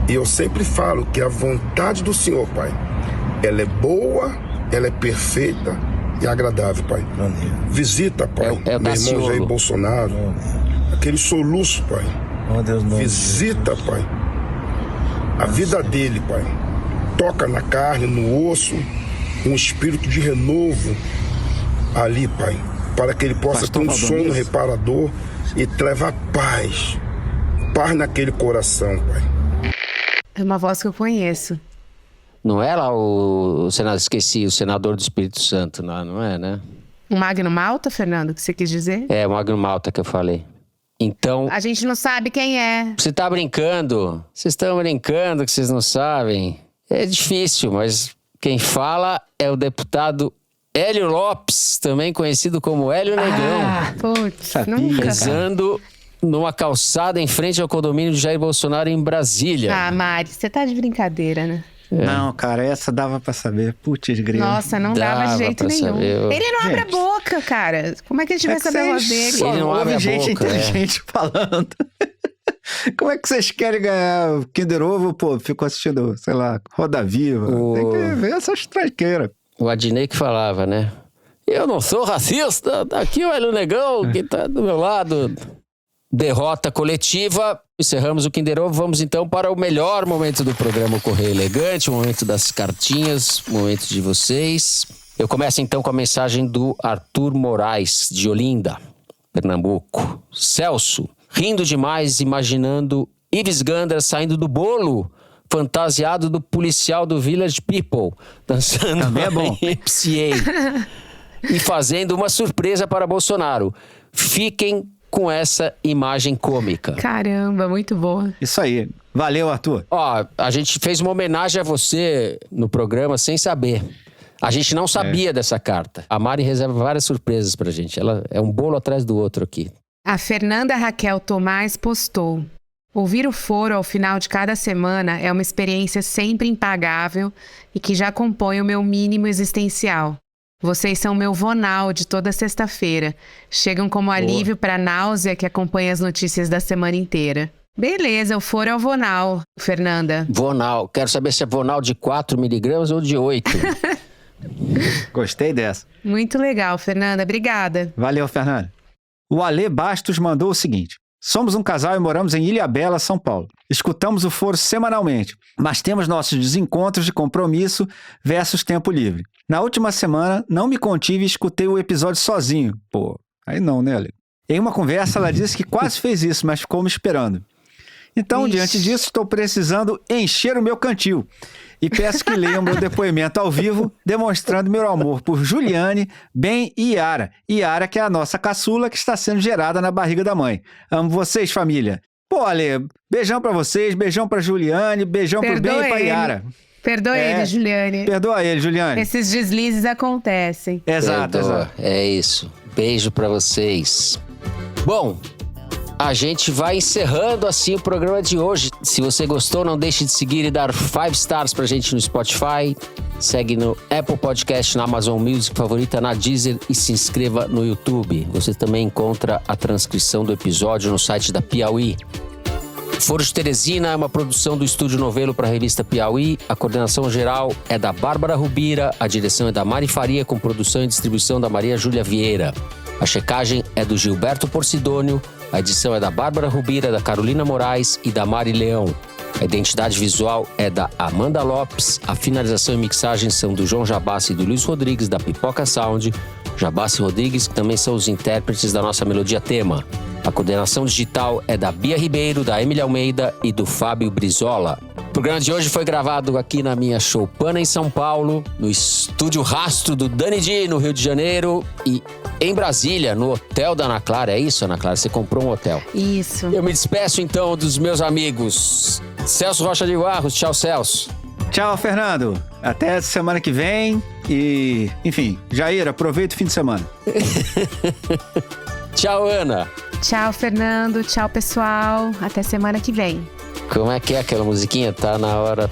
E eu sempre falo que a vontade do Senhor, Pai, ela é boa, ela é perfeita e agradável, Pai. Visita, Pai, é o meu irmão Jair Bolsonaro, aquele soluço, Pai. Visita, Pai, a vida dele, Pai. Toca na carne, no osso, um espírito de renovo ali, Pai, para que ele possa ter um sono reparador e levar paz naquele coração, Pai. É uma voz que eu conheço. Não é lá o senador, esqueci, o senador do Espírito Santo, não é, né? O Magno Malta, Fernando, que você quis dizer? É, o Magno Malta que eu falei. Então... A gente não sabe quem é. Você tá brincando? Vocês estão brincando que vocês não sabem? É difícil, mas quem fala é o deputado Hélio Lopes, também conhecido como Hélio Negão. Putz, nunca. Rezando numa calçada em frente ao condomínio de Jair Bolsonaro em Brasília. Ah, Mari, você tá de brincadeira, né? Não, cara, essa dava pra saber. Putz, grilo. Nossa, não dava de jeito nenhum. Saber. Ele não abre a boca, cara. Como é que a gente vai saber a voz dele? Ele não abre a gente boca, inteligente falando. Como é que vocês querem ganhar o Kinder Ovo? Pô, fico assistindo, sei lá, Roda Viva. Tem que ver essas tranqueiras. O Adnei que falava, né? Eu não sou racista, tá aqui o Hélio Negão que tá do meu lado. Derrota coletiva. Encerramos o Kinder Ovo. Vamos então para o melhor momento do programa, o Correio Elegante, o momento das cartinhas, o momento de vocês. Eu começo então com a mensagem do Arthur Moraes, de Olinda, Pernambuco. Celso, rindo demais, imaginando Ives Gandra saindo do bolo, fantasiado do policial do Village People, dançando também é bom. MCA e fazendo uma surpresa para Bolsonaro. Fiquem com essa imagem cômica. Caramba, muito boa. Isso aí. Valeu, Arthur. Ó, a gente fez uma homenagem a você no programa sem saber. A gente não sabia dessa carta. A Mari reserva várias surpresas pra gente. Ela é um bolo atrás do outro aqui. A Fernanda Raquel Tomás postou: ouvir o foro ao final de cada semana é uma experiência sempre impagável e que já compõe o meu mínimo existencial. Vocês são meu vonal de toda sexta-feira. Chegam como alívio para a náusea que acompanha as notícias da semana inteira. Beleza, o foro é o vonal, Fernanda. Vonal. Quero saber se é vonal de 4 miligramas ou de 8. Gostei dessa. Muito legal, Fernanda. Obrigada. Valeu, Fernanda. O Ale Bastos mandou o seguinte: somos um casal e moramos em Ilhabela, São Paulo. Escutamos o foro semanalmente, mas temos nossos desencontros de compromisso versus tempo livre. Na última semana, não me contive e escutei o episódio sozinho. Pô, Aí não, né, Ale? Em uma conversa, ela disse que quase fez isso, mas ficou me esperando. Então, diante disso, estou precisando encher o meu cantil. E peço que leiam meu depoimento ao vivo, demonstrando meu amor por Juliane, Ben e Yara. Yara, que é a nossa caçula, que está sendo gerada na barriga da mãe. Amo vocês, família. Pô, Ale, beijão pra vocês, beijão pra Juliane, beijão pro Ben e pra Yara. Perdoa ele, Juliane. Perdoa ele, Juliane. Esses deslizes acontecem. Exato. É isso. Beijo pra vocês. Bom, a gente vai encerrando assim o programa de hoje. Se você gostou, não deixe de seguir e dar 5 stars pra gente no Spotify. Segue no Apple Podcast, na Amazon Music, favorita na Deezer e se inscreva no YouTube. Você também encontra a transcrição do episódio no site da Piauí. Foro de Teresina é uma produção do Estúdio Novelo para a revista Piauí. A coordenação geral é da Bárbara Rubira, a direção é da Mari Faria, com produção e distribuição da Maria Júlia Vieira. A checagem é do Gilberto Porcidônio, a edição é da Bárbara Rubira, da Carolina Moraes e da Mari Leão. A identidade visual é da Amanda Lopes, a finalização e mixagem são do João Jabassi e do Luiz Rodrigues, da Pipoca Sound. Jabassi e Rodrigues, que também são os intérpretes da nossa melodia tema. A coordenação digital é da Bia Ribeiro, da Emília Almeida e do Fábio Brizola. O programa de hoje foi gravado aqui na minha Choupana, em São Paulo, no estúdio Rastro do Dani Di, no Rio de Janeiro, e em Brasília, no hotel da Ana Clara. É isso, Ana Clara? Você comprou um hotel. Isso. Eu me despeço, então, dos meus amigos. Celso Rocha de Barros. Tchau, Celso. Tchau, Fernando. Até semana que vem. E, enfim, Jair, aproveita o fim de semana. Tchau, Ana. Tchau, Fernando. Tchau, pessoal. Até semana que vem. Como é que é aquela musiquinha? Tá na hora.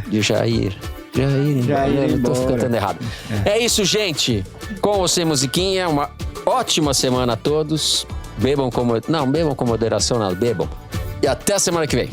De Jair. Eu tô cantando errado. É isso, gente. Com você, musiquinha. Uma ótima semana a todos. Bebam com moderação, não. Bebam. E até a semana que vem.